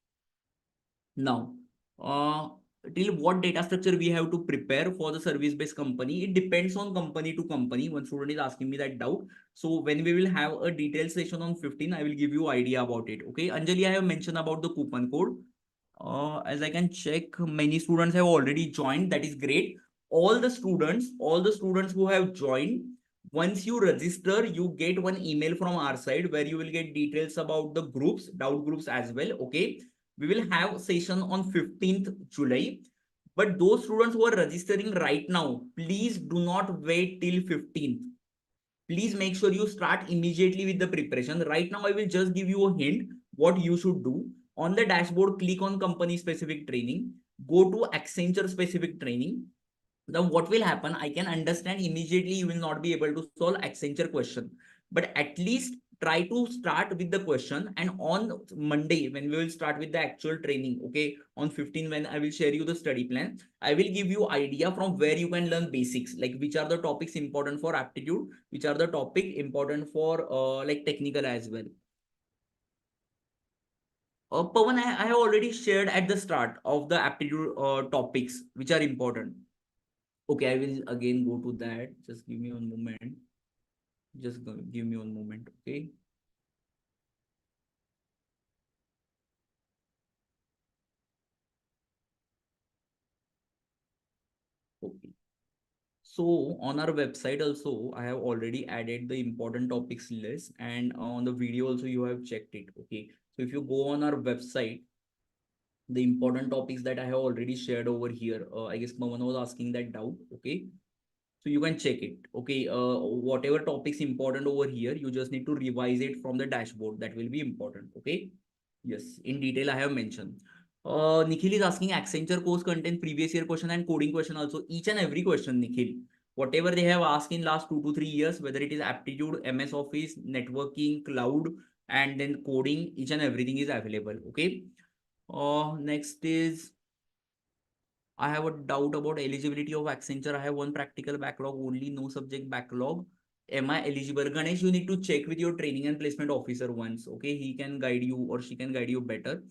Now, uh, till what data structure we have to prepare for the service-based company, it depends on company to company. One student is asking me that doubt. So when we will have a detailed session on 15, I will give you idea about it. Okay, Anjali, I have mentioned about the coupon code. As I can check, many students have already joined. That is great. All the students who have joined, once you register, you get one email from our side where you will get details about the groups, doubt groups as well. Okay, we will have session on 15th July. But those students who are registering right now, please do not wait till 15th. Please make sure you start immediately with the preparation. Right now, I will just give you a hint what you should do. On the dashboard, click on company specific training, go to Accenture specific training. Now what will happen, I can understand immediately you will not be able to solve Accenture question, but at least try to start with the question. And on Monday when we will start with the actual training, okay, on 15 when I will share you the study plan, I will give you idea from where you can learn basics, like which are the topics important for aptitude, which are the topic important for like technical as well. Pawan, I have already shared at the start of the aptitude topics which are important. Okay, I will again go to that. Just give me one moment. Give me one moment. Okay. Okay. So on our website also, I have already added the important topics list, and on the video also you have checked it. Okay. So if you go on our website, the important topics that I have already shared over here, I guess Maman was asking that doubt. Okay. So you can check it. Okay. Whatever topics important over here, you just need to revise it from the dashboard. That will be important. Okay. Yes, in detail I have mentioned. Nikhil is asking Accenture course content, previous year question and coding question also. Each and every question, Nikhil, whatever they have asked in last 2 to 3 years, whether it is aptitude, MS Office, networking, cloud, and then coding, each and everything is available. Okay. Next is, I have a doubt about eligibility of Accenture. I have one practical backlog only, no subject backlog. Am I eligible? Ganesh, you need to check with your training and placement officer once. Okay, he can guide you or she can guide you better.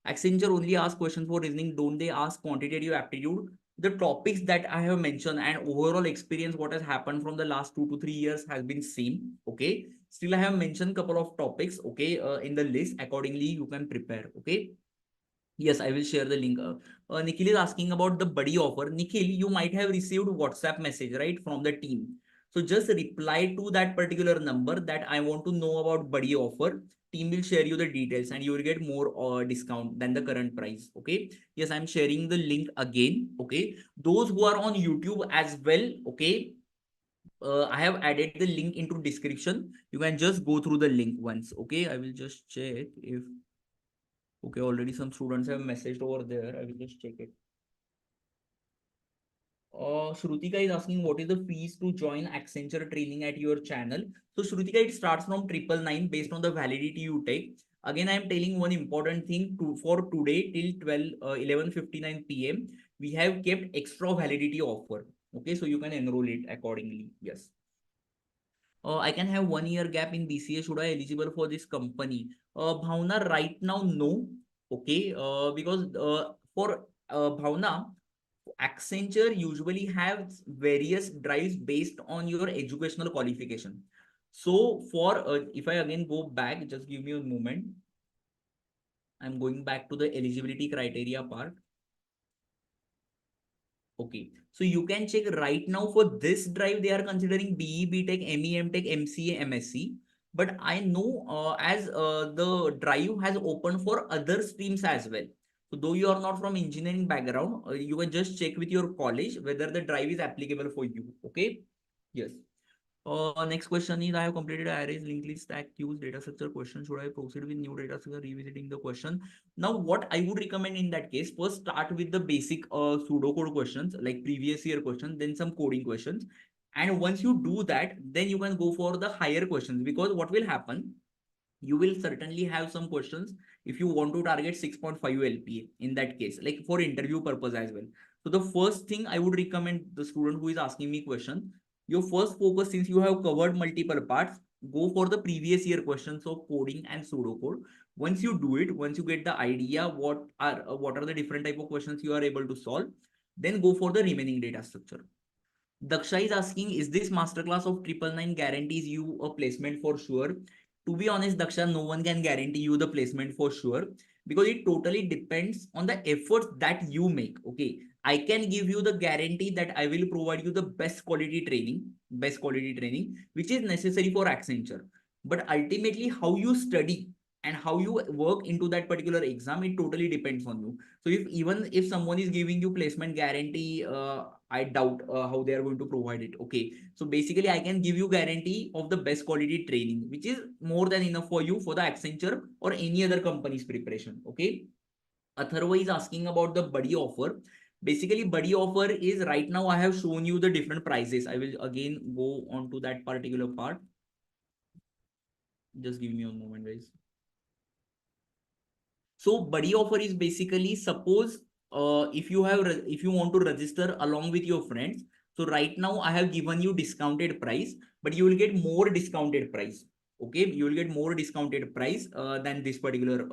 Accenture only ask questions for reasoning. Don't they ask quantitative aptitude? the topics that I have mentioned and overall experience, what has happened from the last 2 to 3 years has been same. Okay. Still, I have mentioned couple of topics. Okay. In the list accordingly, you can prepare. Okay. Yes, I will share the link. Nikhil is asking about the buddy offer. Nikhil, you might have received WhatsApp message, right, from the team. So just reply to that particular number that I want to know about buddy offer. Team will share you the details and you will get more discount than the current price. Okay. Yes, I'm sharing the link again. Okay. Those who are on YouTube as well. Okay. I have added the link into description. You can just go through the link once. Okay. I will just check if okay, already some students have messaged over there. I will just check it. Shrutika is asking what is the fees to join Accenture training at your channel. So Shrutika, it starts from 999 based on the validity you take. Again, I am telling one important thing for today till 11:59 p.m. We have kept extra validity offer. Okay, so you can enroll it accordingly. Yes. I can have 1 year gap in BCA. Should I eligible for this company? Bhavna, right now, no. Okay. Because for Bhavna, Accenture usually has various drives based on your educational qualification. So for if I again go back, just give me a moment. I'm going back to the eligibility criteria part. Okay, so you can check right now for this drive, they are considering BE, BTech, ME, MTech, MCA, MSc. But I know as the drive has opened for other streams as well. So though you are not from engineering background, you can just check with your college whether the drive is applicable for you. Okay. Yes. Next question is I have completed arrays, linked list, stack, queues, data structure question. Should I proceed with new data structure, revisiting the question? Now, what I would recommend in that case, first start with the basic pseudocode questions like previous year questions, then some coding questions. And once you do that, then you can go for the higher questions because what will happen? You will certainly have some questions if you want to target 6.5 LPA in that case, like for interview purpose as well. So the first thing I would recommend the student who is asking me question, your first focus since you have covered multiple parts, go for the previous year questions of coding and pseudocode. Once you do it, once you get the idea what are the different type of questions you are able to solve, then go for the remaining data structure. Daksha is asking, is this masterclass of 999 guarantees you a placement for sure? To be honest, Daksha, no one can guarantee you the placement for sure because it totally depends on the efforts that you make. Okay. I can give you the guarantee that I will provide you the best quality training, which is necessary for Accenture. But ultimately, how you study and how you work into that particular exam, it totally depends on you. So if even if someone is giving you placement guarantee, I doubt how they are going to provide it. Okay. So basically, I can give you guarantee of the best quality training, which is more than enough for you for the Accenture or any other company's preparation. Okay. Atharva is asking about the buddy offer. Basically, buddy offer is right now I have shown you the different prices. I will again go on to that particular part. Just give me a moment, guys. So buddy offer is basically suppose if you want to register along with your friends. So right now I have given you discounted price, but you will get more discounted price. Okay, you will get more discounted price than this particular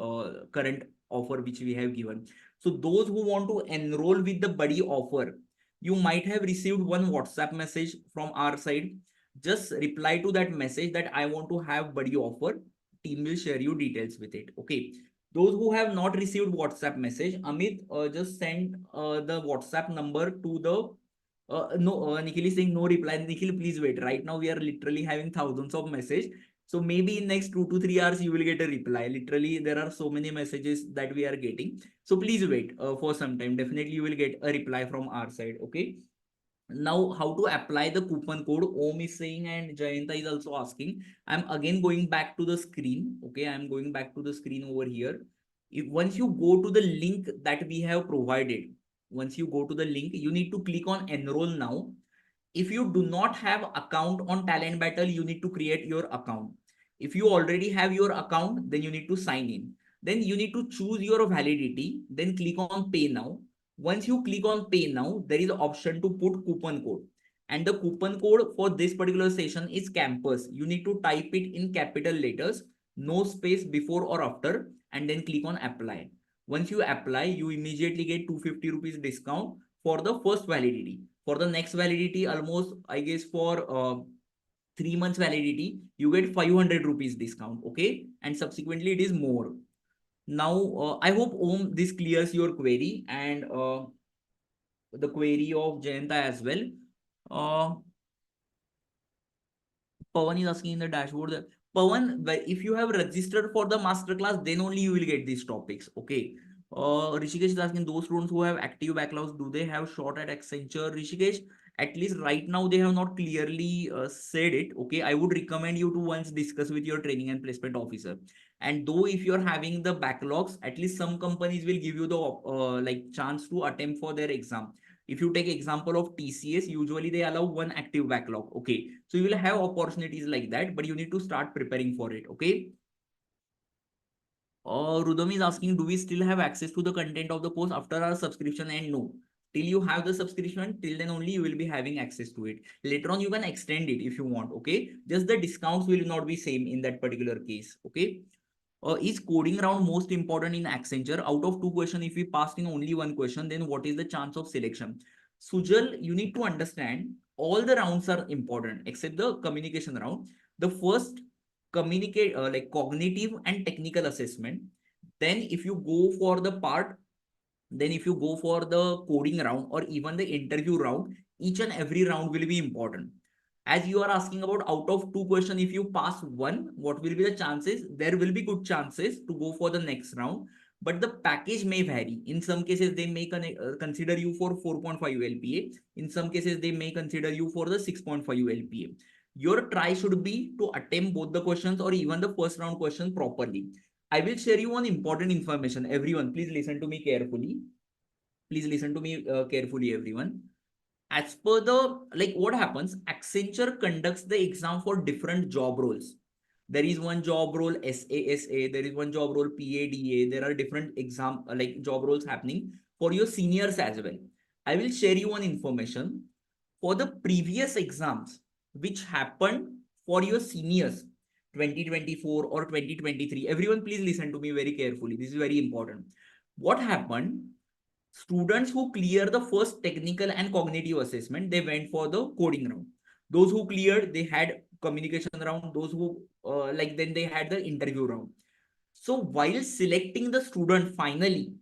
current offer which we have given. So those who want to enroll with the buddy offer, you might have received one WhatsApp message from our side. Just reply to that message that I want to have buddy offer. Team will share you details with it. Okay, those who have not received WhatsApp message, Amit, just send the WhatsApp number to the. No, Nikhil is saying no reply. Nikhil, please wait. Right now, we are literally having thousands of messages. So maybe in next 2 to 3 hours, you will get a reply. Literally, there are so many messages that we are getting. So please wait for some time. Definitely, you will get a reply from our side. Okay. Now, how to apply the coupon code? Om is saying and Jayanta is also asking. I'm again going back to the screen. Okay, I'm going back to the screen over here. If once you go to the link that we have provided, once you go to the link, you need to click on enroll now. If you do not have account on Talent Battle, you need to create your account. If you already have your account, then you need to sign in. Then you need to choose your validity, then click on pay now. Once you click on pay now, there is an option to put coupon code. And the coupon code for this particular session is campus. You need to type it in capital letters, no space before or after, and then click on apply. Once you apply, you immediately get 250 rupees discount. for the first validity. For the next validity, almost I guess for 3 months validity, you get 500 rupees discount. Okay, and subsequently it is more. Now I hope Om this clears your query and the query of Jayanta as well. Uh, Pawan is asking in the dashboard that Pawan, if you have registered for the masterclass, then only you will get these topics. Okay. Rishikesh is asking those students who have active backlogs, do they have shot at Accenture? Rishikesh, at least right now they have not clearly said it. Okay. I would recommend you to once discuss with your training and placement officer. And though if you're having the backlogs, at least some companies will give you the like chance to attempt for their exam. If you take example of TCS, usually they allow one active backlog. Okay. So you will have opportunities like that, but you need to start preparing for it. Okay. Rudam is asking, do we still have access to the content of the course after our subscription? And no, till you have the subscription, till then only you will be having access to it. Later on, you can extend it if you want. Okay. Just the discounts will not be same in that particular case. Okay. Is coding round most important in Accenture? Out of 2 questions, if we passed in only 1 question, then what is the chance of selection? Sujal, you need to understand all the rounds are important except the communication round. The first communicate like cognitive and technical assessment. Then if you go for the part, then if you go for the coding round or even the interview round, each and every round will be important. As you are asking about out of 2 questions, if you pass one, what will be the chances? There will be good chances to go for the next round, but the package may vary. In some cases, they may consider you for 4.5 LPA. In some cases, they may consider you for the 6.5 LPA. Your try should be to attempt both the questions or even the first round questions properly. I will share you one important information. Everyone, please listen to me carefully. Please listen to me carefully, everyone. As per the, like what happens, Accenture conducts the exam for different job roles. There is one job role SASA, there is one job role PADA, there are different exam like job roles happening for your seniors as well. I will share you one information for the previous exams which happened for your seniors 2024 or 2023. Everyone please listen to me very carefully, this is very important. What happened, students who clear the first technical and cognitive assessment, they went for the coding round. Those who cleared, they had communication round. Those who like then they had the interview round. So while selecting the student finally,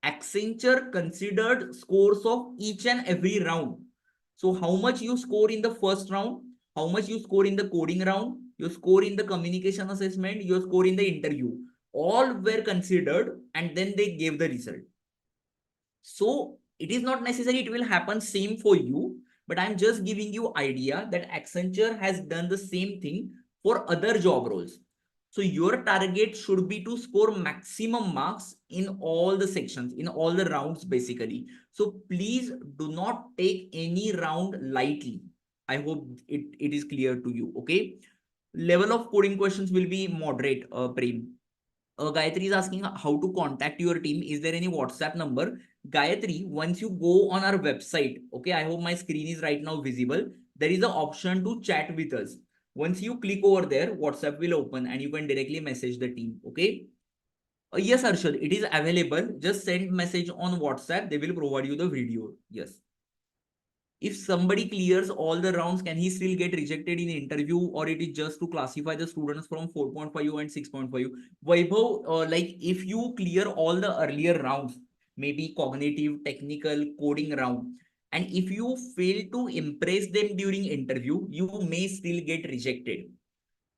Accenture considered scores of each and every round. So how much you score in the first round, how much you score in the coding round, your score in the communication assessment, your score in the interview, all were considered and then they gave the result. So it is not necessary it will happen same for you, but I'm just giving you idea that Accenture has done the same thing for other job roles. So your target should be to score maximum marks in all the sections, in all the rounds basically. So please do not take any round lightly. I hope it is clear to you. Okay. Level of coding questions will be moderate, Prem. Gayatri is asking how to contact your team. Is there any WhatsApp number? Gayatri, once you go on our website, okay, I hope my screen is right now visible. There is an option to chat with us. Once you click over there, WhatsApp will open and you can directly message the team. Okay. Yes, Arshad, it is available. Just send message on WhatsApp. They will provide you the video. Yes. If somebody clears all the rounds, can he still get rejected in interview, or it is just to classify the students from 4.5 and 6.5? Vaibhav, like if you clear all the earlier rounds, maybe cognitive, technical, coding round, and if you fail to impress them during interview, you may still get rejected.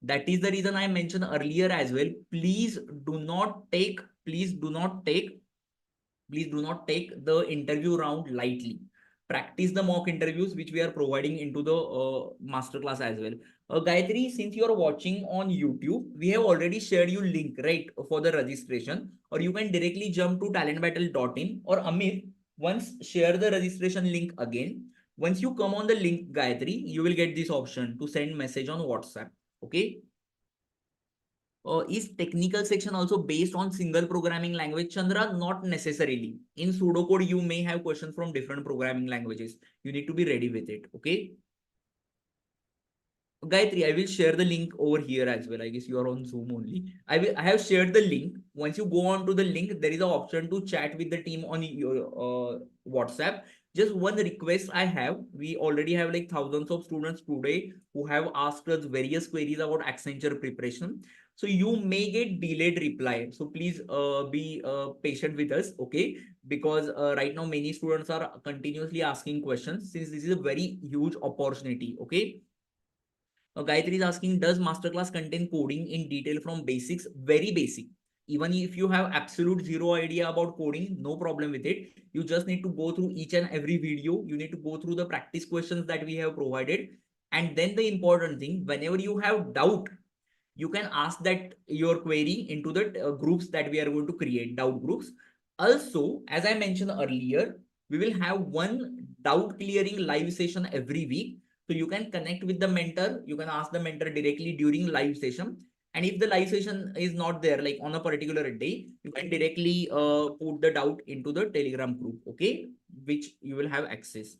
That is the reason I mentioned earlier as well. Please do not take, please do not take please do not take the interview round lightly. Practice the mock interviews which we are providing into the masterclass as well. Gayatri, since you are watching on YouTube, we have already shared you link right for the registration, or you can directly jump to TalentBattle.in, or Amit, once share the registration link again. Once you come on the link, Gayatri, you will get this option to send message on WhatsApp. Okay. Is technical section also based on single programming language? Chandra, not necessarily. In pseudocode, you may have questions from different programming languages. You need to be ready with it. Okay. Gayatri, I will share the link over here as well. I guess you are on Zoom only. I have shared the link. Once you go on to the link, there is an option to chat with the team on your WhatsApp. Just one request I have. We already have like thousands of students today who have asked us various queries about Accenture preparation. So you may get delayed reply. So please be patient with us, okay? Because right now many students are continuously asking questions since this is a very huge opportunity, okay? Gayatri is asking, does Masterclass contain coding in detail from basics? Very basic. Even if you have absolute zero idea about coding, no problem with it. You just need to go through each and every video. You need to go through the practice questions that we have provided. And then the important thing, whenever you have doubt, you can ask that your query into the groups that we are going to create, doubt groups. Also, as I mentioned earlier, we will have one doubt clearing live session every week. So you can connect with the mentor. You can ask the mentor directly during live session. And if the live session is not there, like on a particular day, you can directly put the doubt into the Telegram group, okay, which you will have access.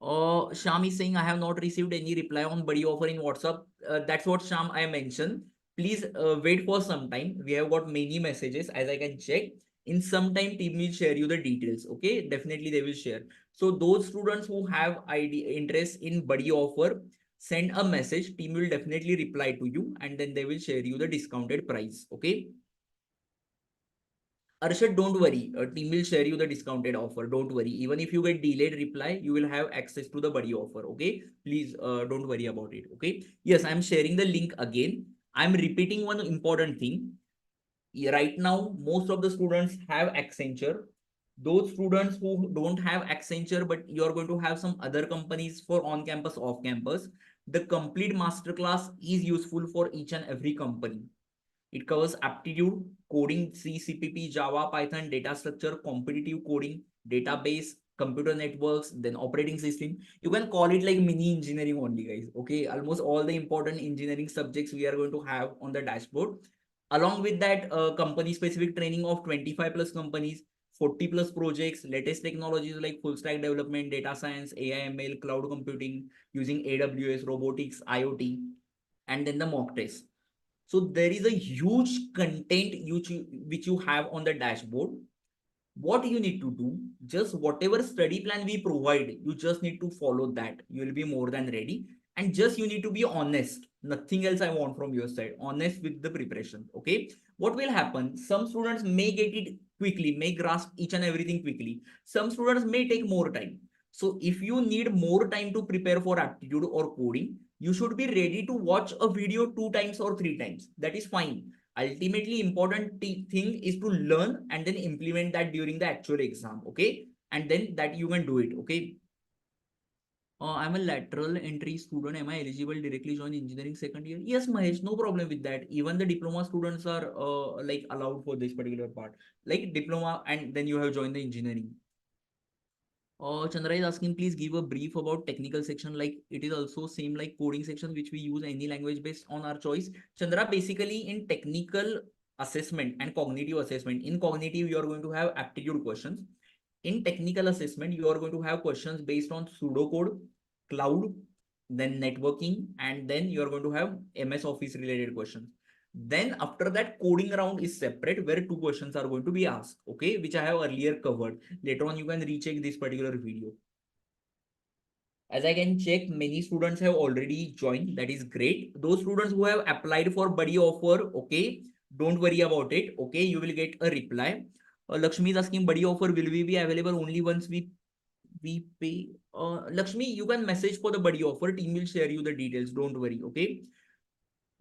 Sham is saying, I have not received any reply on buddy offer in WhatsApp. That's what Sham I mentioned. Please wait for some time. We have got many messages as I can check. In some time, team will share you the details. Okay, definitely they will share. So those students who have interest in buddy offer, send a message. Team will definitely reply to you, and then they will share you the discounted price. Okay. Arshad, don't worry. Team will share you the discounted offer. Don't worry. Even if you get delayed reply, you will have access to the buddy offer. Okay. Please don't worry about it. Okay. Yes, I'm sharing the link again. I'm repeating one important thing. Right now, most of the students have Accenture. Those students who don't have Accenture, but you're going to have some other companies for on campus, off campus, the complete masterclass is useful for each and every company. It covers aptitude, coding, C, CPP, Java, Python, data structure, competitive coding, database, computer networks, then operating system. You can call it like mini engineering only, guys. Okay, almost all the important engineering subjects we are going to have on the dashboard. Along with that, company specific training of 25 plus companies, 40 plus projects, latest technologies like full stack development, data science, AI, ML, cloud computing, using AWS, robotics, IoT, and then the mock test. So there is a huge content which you have on the dashboard. What you need to do, just whatever study plan we provide, you just need to follow that. You will be more than ready. And just you need to be honest. Nothing else I want from your side. Honest with the preparation. Okay. What will happen? Some students may get it quickly, may grasp each and everything quickly. Some students may take more time. So if you need more time to prepare for aptitude or coding, you should be ready to watch a video 2 times or 3 times. That is fine. Ultimately, important thing is to learn and then implement that during the actual exam. Okay. And then that you can do it. Okay. I'm a lateral entry student. Am I eligible directly join engineering second year? Yes, Mahesh, no problem with that. Even the diploma students are like allowed for this particular part, like diploma, and then you have joined the engineering. Chandra is asking, please give a brief about technical section. Like it is also same like coding section, which we use any language based on our choice. Chandra, basically in technical assessment and cognitive assessment, in cognitive, you are going to have aptitude questions. In technical assessment, you are going to have questions based on pseudocode, cloud, then networking, and then you are going to have MS Office related questions. Then after that, coding round is separate where 2 questions are going to be asked, okay, which I have earlier covered. Later on, you can recheck this particular video. As I can check, many students have already joined. That is great. Those students who have applied for buddy offer, okay, don't worry about it. Okay, you will get a reply. Lakshmi is asking, buddy offer will we be available only once we pay? Lakshmi, you can message for the buddy offer. Team will share you the details. Don't worry. Okay.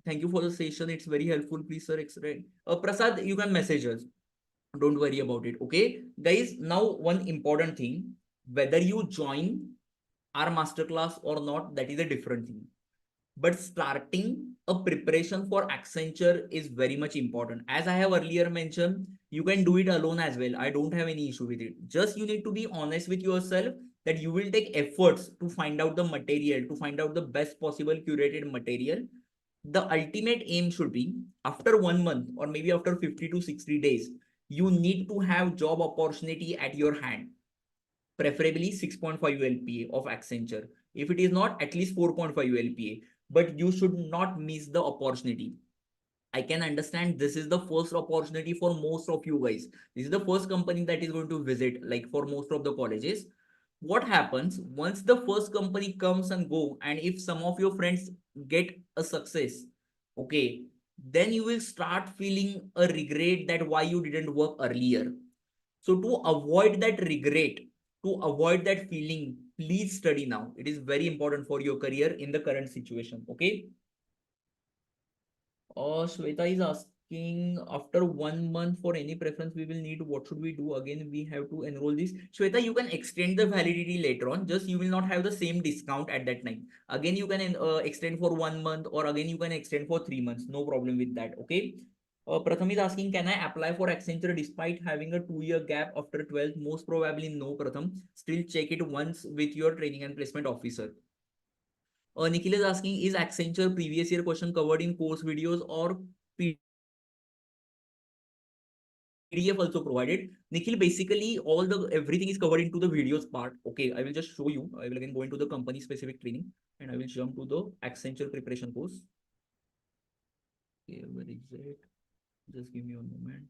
Thank you for the session. It's very helpful. Please, sir, explain. Prasad, you can message us. Don't worry about it. Okay, guys. Now, one important thing: whether you join our masterclass or not, that is a different thing. But starting a preparation for Accenture is very much important. As I have earlier mentioned, you can do it alone as well. I don't have any issue with it. Just you need to be honest with yourself that you will take efforts to find out the material, to find out the best possible curated material. The ultimate aim should be after 1 month or maybe after 50 to 60 days, you need to have job opportunity at your hand, preferably 6.5 LPA of Accenture. If it is not, at least 4.5 LPA, but you should not miss the opportunity. I can understand this is the first opportunity for most of you guys. This is the first company that is going to visit, like for most of the colleges. What happens once the first company comes and go, and if some of your friends get a success, okay, then you will start feeling a regret that why you didn't work earlier. So to avoid that regret, to avoid that feeling, please study now. It is very important for your career in the current situation. Okay. Shweta is asking, after 1 month for any preference we will need, what should we do? Again, we have to enroll this. Shweta, you can extend the validity later on, just you will not have the same discount at that time. Again, you can extend for 1 month, or again you can extend for 3 months. No problem with that. Okay. Pratham is asking, can I apply for Accenture despite having a 2-year gap after 12th? Most probably no, Pratham. Still check it once with your training and placement officer. Nikhil is asking, is Accenture previous year question covered in course videos or PDF also provided? Nikhil, basically all the everything is covered into the videos part. Okay, I will just show you. I will again go into the company specific training and I will jump to the Accenture preparation course. Okay, where is it? Just give me a moment.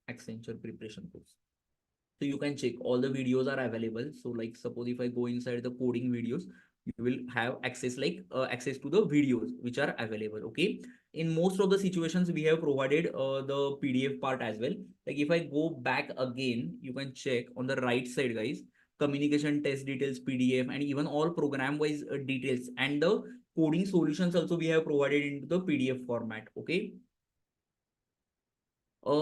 Accenture preparation course. So you can check all the videos are available. So like suppose if I go inside the coding videos, you will have access access to the videos which are available. Okay. In most of the situations we have provided the PDF part as well. Like if I go back again, you can check on the right side, guys, communication test details PDF, and even all program wise details, and the coding solutions also we have provided into the PDF format. Okay.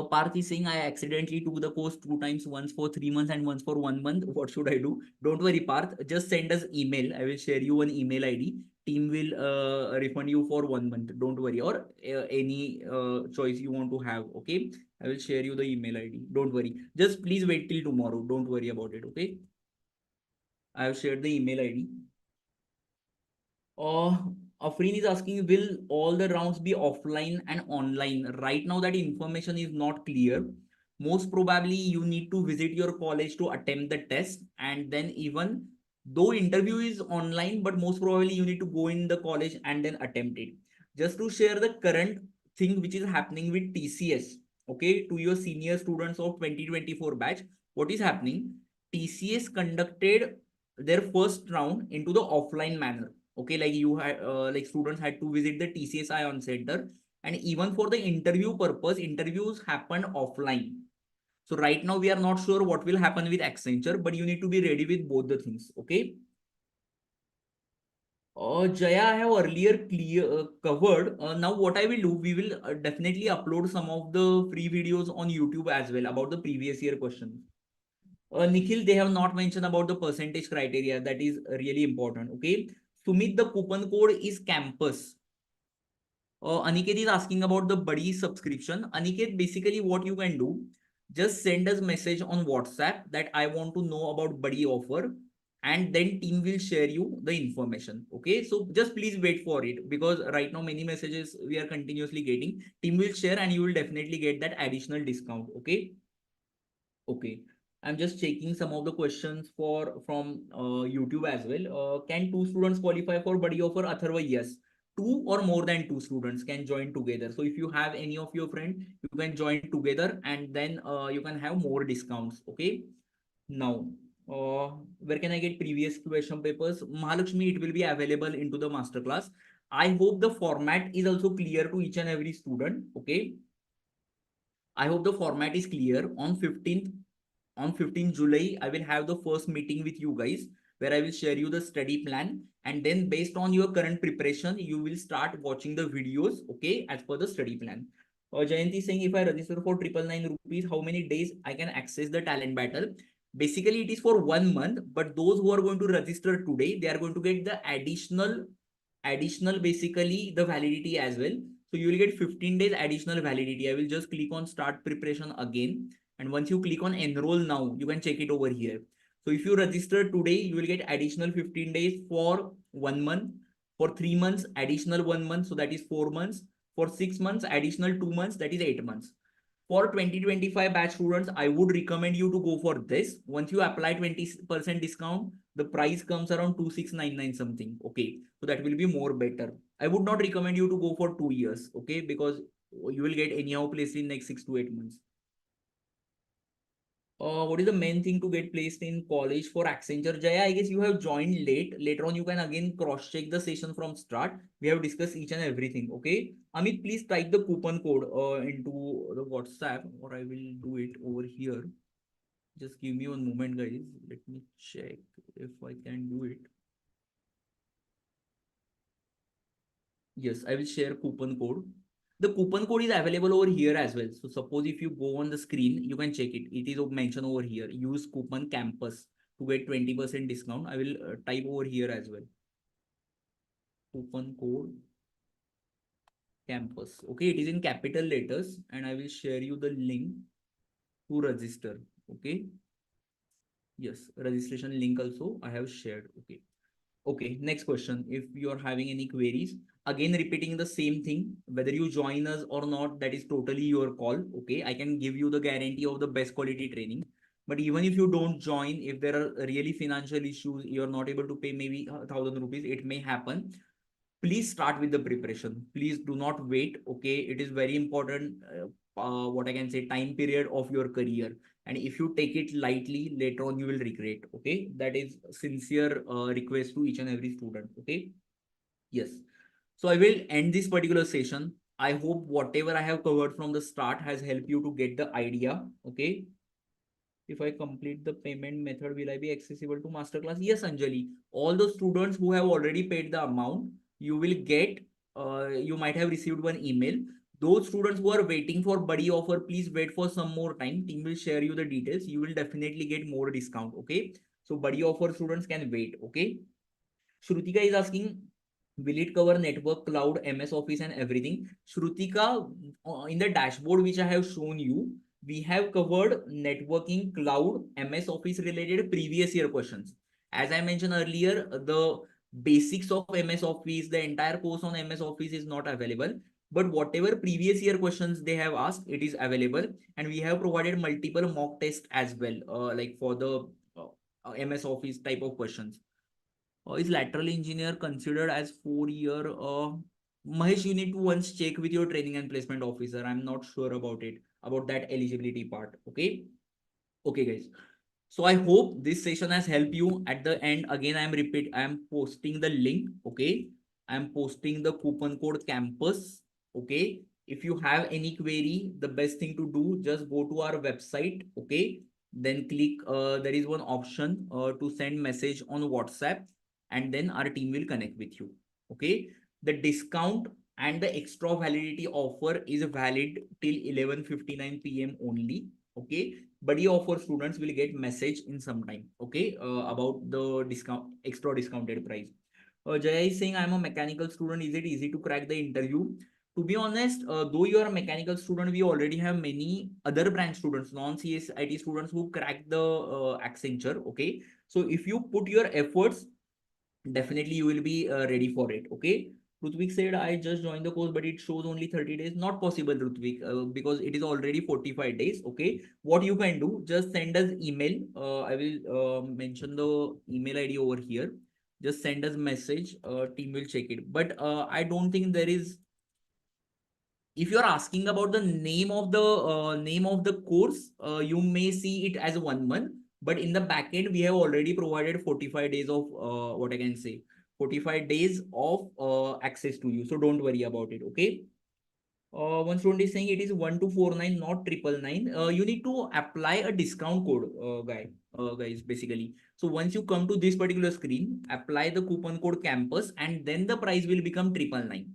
Parth is saying, I accidentally took the course 2 times, once for 3 months and once for 1 month. What should I do? Don't worry, Parth. Just send us email. I will share you an email ID. Team will refund you for 1 month. Don't worry. Or any choice you want to have. Okay. I will share you the email ID. Don't worry. Just please wait till tomorrow. Don't worry about it. Okay. I have shared the email ID. Uh, Afreen is asking, will all the rounds be offline and online? Right now, that information is not clear. Most probably, you need to visit your college to attempt the test, and then even though interview is online, but most probably you need to go in the college and then attempt it. Just to share the current thing which is happening with TCS, okay, to your senior students of 2024 batch, what is happening? TCS conducted their first round into the offline manner. Okay, like you had like students had to visit the TCS Ion Center, and even for the interview purpose, interviews happen offline. So right now we are not sure what will happen with Accenture, but you need to be ready with both the things. Okay. Jaya, I have earlier covered. Now what I will do, we will definitely upload some of the free videos on YouTube as well about the previous year questions. Nikhil, they have not mentioned about the percentage criteria. That is really important. Okay. Sumit, the coupon code is campus. Aniket is asking about the buddy subscription. Aniket, basically what you can do, just send us message on WhatsApp that I want to know about buddy offer, and then team will share you the information. Okay, so just please wait for it, because right now many messages we are continuously getting. Team will share and you will definitely get that additional discount. Okay. Okay. I'm just checking some of the questions for from YouTube as well. Can two students qualify for buddy offer? Atharva, yes. Two or more than two students can join together. So if you have any of your friend, you can join together, and then you can have more discounts. Okay. Now, where can I get previous question papers? Mahalakshmi, it will be available into the masterclass. I hope the format is also clear to each and every student. Okay. I hope the format is clear. On 15th July, I will have the first meeting with you guys where I will share you the study plan, and then based on your current preparation, you will start watching the videos, okay, as per the study plan. Jayanti saying, if I register for 999 rupees, how many days I can access the talent battle? Basically, it is for 1 month, but those who are going to register today, they are going to get the additional basically the validity as well. So you will get 15 days additional validity. I will just click on start preparation again. And once you click on enroll now, you can check it over here. So if you register today, you will get additional 15 days for 1 month, for 3 months, additional 1 month. So that is 4 months, for 6 months, additional 2 months, that is 8 months. For 2025 batch students, I would recommend you to go for this. Once you apply 20% discount, the price comes around 2699 something. Okay. So that will be more better. I would not recommend you to go for 2 years. Okay. Because you will get anyhow placed in next 6 to 8 months. What is the main thing to get placed in college for Accenture? Jaya, I guess you have joined late. Later on, you can again cross-check the session from start. We have discussed each and everything. Okay. Amit, please type the coupon code into the WhatsApp, or I will do it over here. Just give me one moment, guys. Let me check if I can do it. Yes, I will share coupon code. The coupon code is available over here as well. So suppose if you go on the screen, you can check it. It is mentioned over here. Use coupon campus to get 20% discount. I will type over here as well. Coupon code campus. Okay, it is in capital letters and I will share you the link to register. Okay. Yes, registration link also I have shared. Okay. Okay, next question. If you are having any queries, again repeating the same thing, whether you join us or not, that is totally your call. Okay, I can give you the guarantee of the best quality training. But even if you don't join, if there are really financial issues, you're not able to pay maybe 1,000 rupees, it may happen. Please start with the preparation. Please do not wait. Okay, it is very important. What I can say, time period of your career, and if you take it lightly, later on you will regret. Okay, that is sincere request to each and every student. Okay, yes. So I will end this particular session. I hope whatever I have covered from the start has helped you to get the idea. Okay, if I complete the payment method, will I be accessible to Masterclass? Yes, Anjali. All the students who have already paid the amount, you will get, you might have received one email. Those students who are waiting for buddy offer, please wait for some more time. Team will share you the details. You will definitely get more discount. Okay. So buddy offer students can wait. Okay. Shrutika is asking, will it cover network, cloud, MS Office and everything? Shrutika, in the dashboard which I have shown you, we have covered networking, cloud, MS Office related previous year questions. As I mentioned earlier, the basics of MS Office, the entire course on MS Office is not available. But whatever previous year questions they have asked, it is available. And we have provided multiple mock tests as well, like for the MS Office type of questions. Is lateral engineer considered as 4 year? Mahesh, you need to once check with your training and placement officer. I'm not sure about it, about that eligibility part. Okay. Okay, guys. So I hope this session has helped you. At the end, again, I am posting the link. Okay. I'm posting the coupon code campus. Okay. If you have any query, the best thing to do, just go to our website. Okay. Then click, there is one option to send message on WhatsApp, and then our team will connect with you. Okay. The discount and the extra validity offer is valid till 11:59 p.m. only. Okay. Buddy offer students will get message in some time. Okay. About the discount, extra discounted price. Jaya is saying, I'm a mechanical student. Is it easy to crack the interview? To be honest, though you are a mechanical student, we already have many other branch students, non-CS IT students who crack the Accenture. Okay. So if you put your efforts, definitely you will be ready for it. Okay. Rutvik said, I just joined the course, but it shows only 30 days. Not possible, Rutvik, because it is already 45 days. Okay. What you can do, just send us email. I will mention the email ID over here. Just send us message. Team will check it. But I don't think there is, if you're asking about the name of the course, you may see it as 1 month, but in the backend we have already provided 45 days of what I can say, 45 days of access to you. So don't worry about it. Okay. One student is saying it is 1249, not 999. You need to apply a discount code, guys, basically. So once you come to this particular screen, apply the coupon code campus, and then the price will become 999.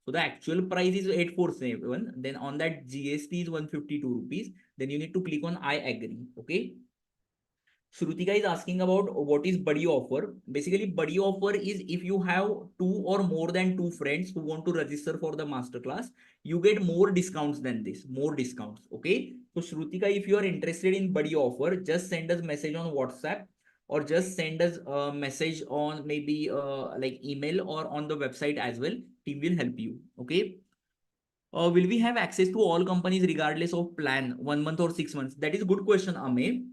So the actual price is 847. Then on that GST is 152 rupees. Then you need to click on I agree. Okay. Shrutika is asking about what is buddy offer. Basically, buddy offer is if you have two or more than two friends who want to register for the masterclass, you get more discounts than this, more discounts. Okay. So Shrutika, if you are interested in buddy offer, just send us message on WhatsApp, or just send us a message on maybe like email or on the website as well. Team will help you. Okay. Will we have access to all companies regardless of plan, 1 month or 6 months? That is a good question, Ame.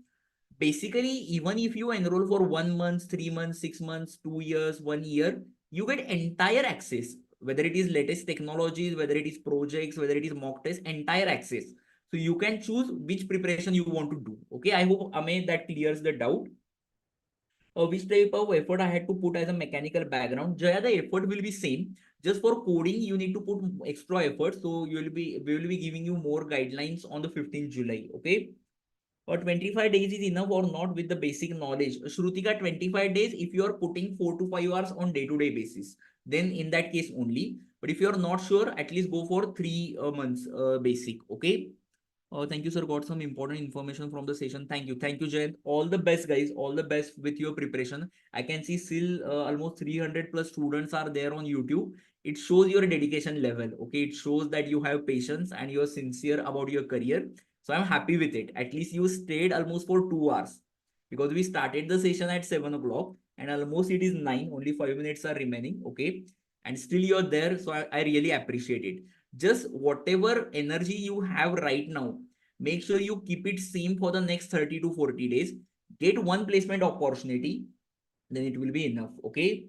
Basically, even if you enroll for 1 month, 3 months, 6 months, 2 years, 1 year, you get entire access, whether it is latest technologies, whether it is projects, whether it is mock tests, entire access. So you can choose which preparation you want to do. Okay, I hope, Ame, that clears the doubt. Which type of effort I had to put as a mechanical background. Jaya, the effort will be same. Just for coding, you need to put extra effort. So we will be giving you more guidelines on the 15th July. Okay. Or 25 days is enough or not with the basic knowledge. Shrutika, 25 days, if you are putting 4 to 5 hours on day-to-day basis, then in that case only. But if you are not sure, at least go for 3 months basic. Okay. Thank you, sir. Got some important information from the session. Thank you. Thank you, Jayant. All the best, guys. All the best with your preparation. I can see still almost 300 plus students are there on YouTube. It shows your dedication level. Okay. It shows that you have patience and you're sincere about your career. So I'm happy with it. At least you stayed almost for 2 hours because we started the session at 7 o'clock and almost it is 9. Only 5 minutes are remaining. Okay. And still you're there. So I really appreciate it. Just whatever energy you have right now, make sure you keep it same for the next 30 to 40 days. Get one placement opportunity, then it will be enough. Okay.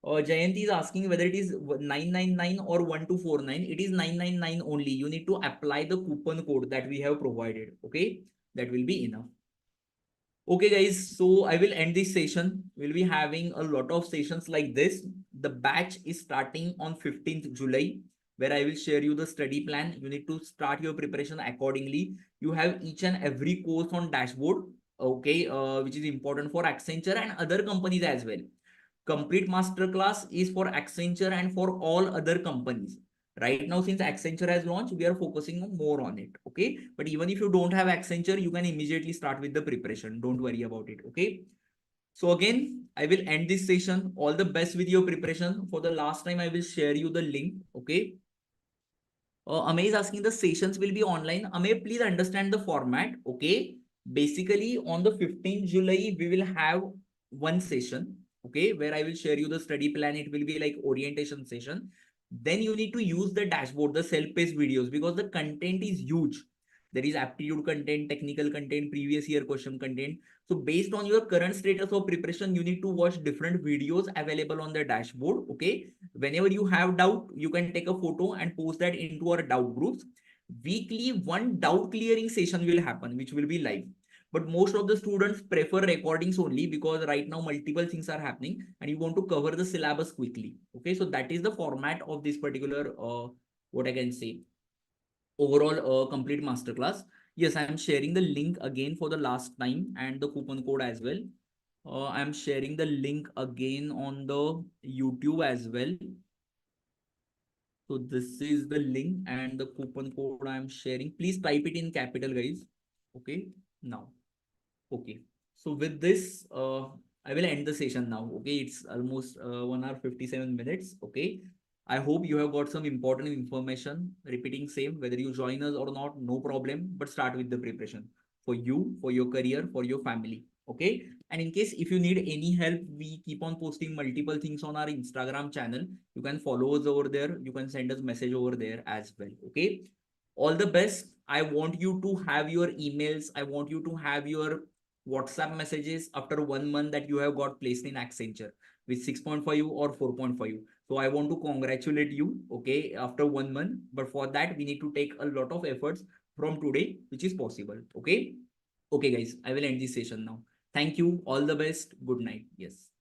Jayanti is asking whether it is 999 or 1249. It is 999 only. You need to apply the coupon code that we have provided. Okay. That will be enough. Okay, guys, so I will end this session. We'll be having a lot of sessions like this. The batch is starting on 15th July, where I will share you the study plan. You need to start your preparation accordingly. You have each and every course on dashboard, okay, which is important for Accenture and other companies as well. Complete masterclass is for Accenture and for all other companies. Right now, since Accenture has launched, we are focusing more on it. Okay. But even if you don't have Accenture, you can immediately start with the preparation. Don't worry about it. Okay. So again, I will end this session. All the best with your preparation. For the last time, I will share you the link. Okay. Amay is asking the sessions will be online. Amay, please understand the format. Okay. Basically, on the 15th July, we will have one session. Okay. Where I will share you the study plan. It will be like orientation session. Then you need to use the dashboard, the self-paced videos, because the content is huge. There is aptitude content, technical content, previous year question content. So based on your current status of preparation, you need to watch different videos available on the dashboard. Okay. Whenever you have doubt, you can take a photo and post that into our doubt groups. Weekly, one doubt clearing session will happen, which will be live. But most of the students prefer recordings only because right now multiple things are happening and you want to cover the syllabus quickly. Okay, so that is the format of this particular, what I can say, overall complete masterclass. Yes, I am sharing the link again for the last time and the coupon code as well. I'm sharing the link again on the YouTube as well. So this is the link and the coupon code I'm sharing. Please type it in capital, guys. Okay, now. Okay. So with this, I will end the session now. Okay, it's almost 1 hour 57 minutes. Okay. I hope you have got some important information. Repeating same, whether you join us or not, no problem. But start with the preparation for you, for your career, for your family. Okay. And in case if you need any help, we keep on posting multiple things on our Instagram channel. You can follow us over there. You can send us message over there as well. Okay. All the best. I want you to have your emails. I want you to have your WhatsApp messages after 1 month that you have got placed in Accenture with 6.5 or 4.5. So I want to congratulate you, okay, after 1 month. But for that, we need to take a lot of efforts from today, which is possible. Okay. Okay, guys, I will end this session now. Thank you. All the best. Good night. Yes.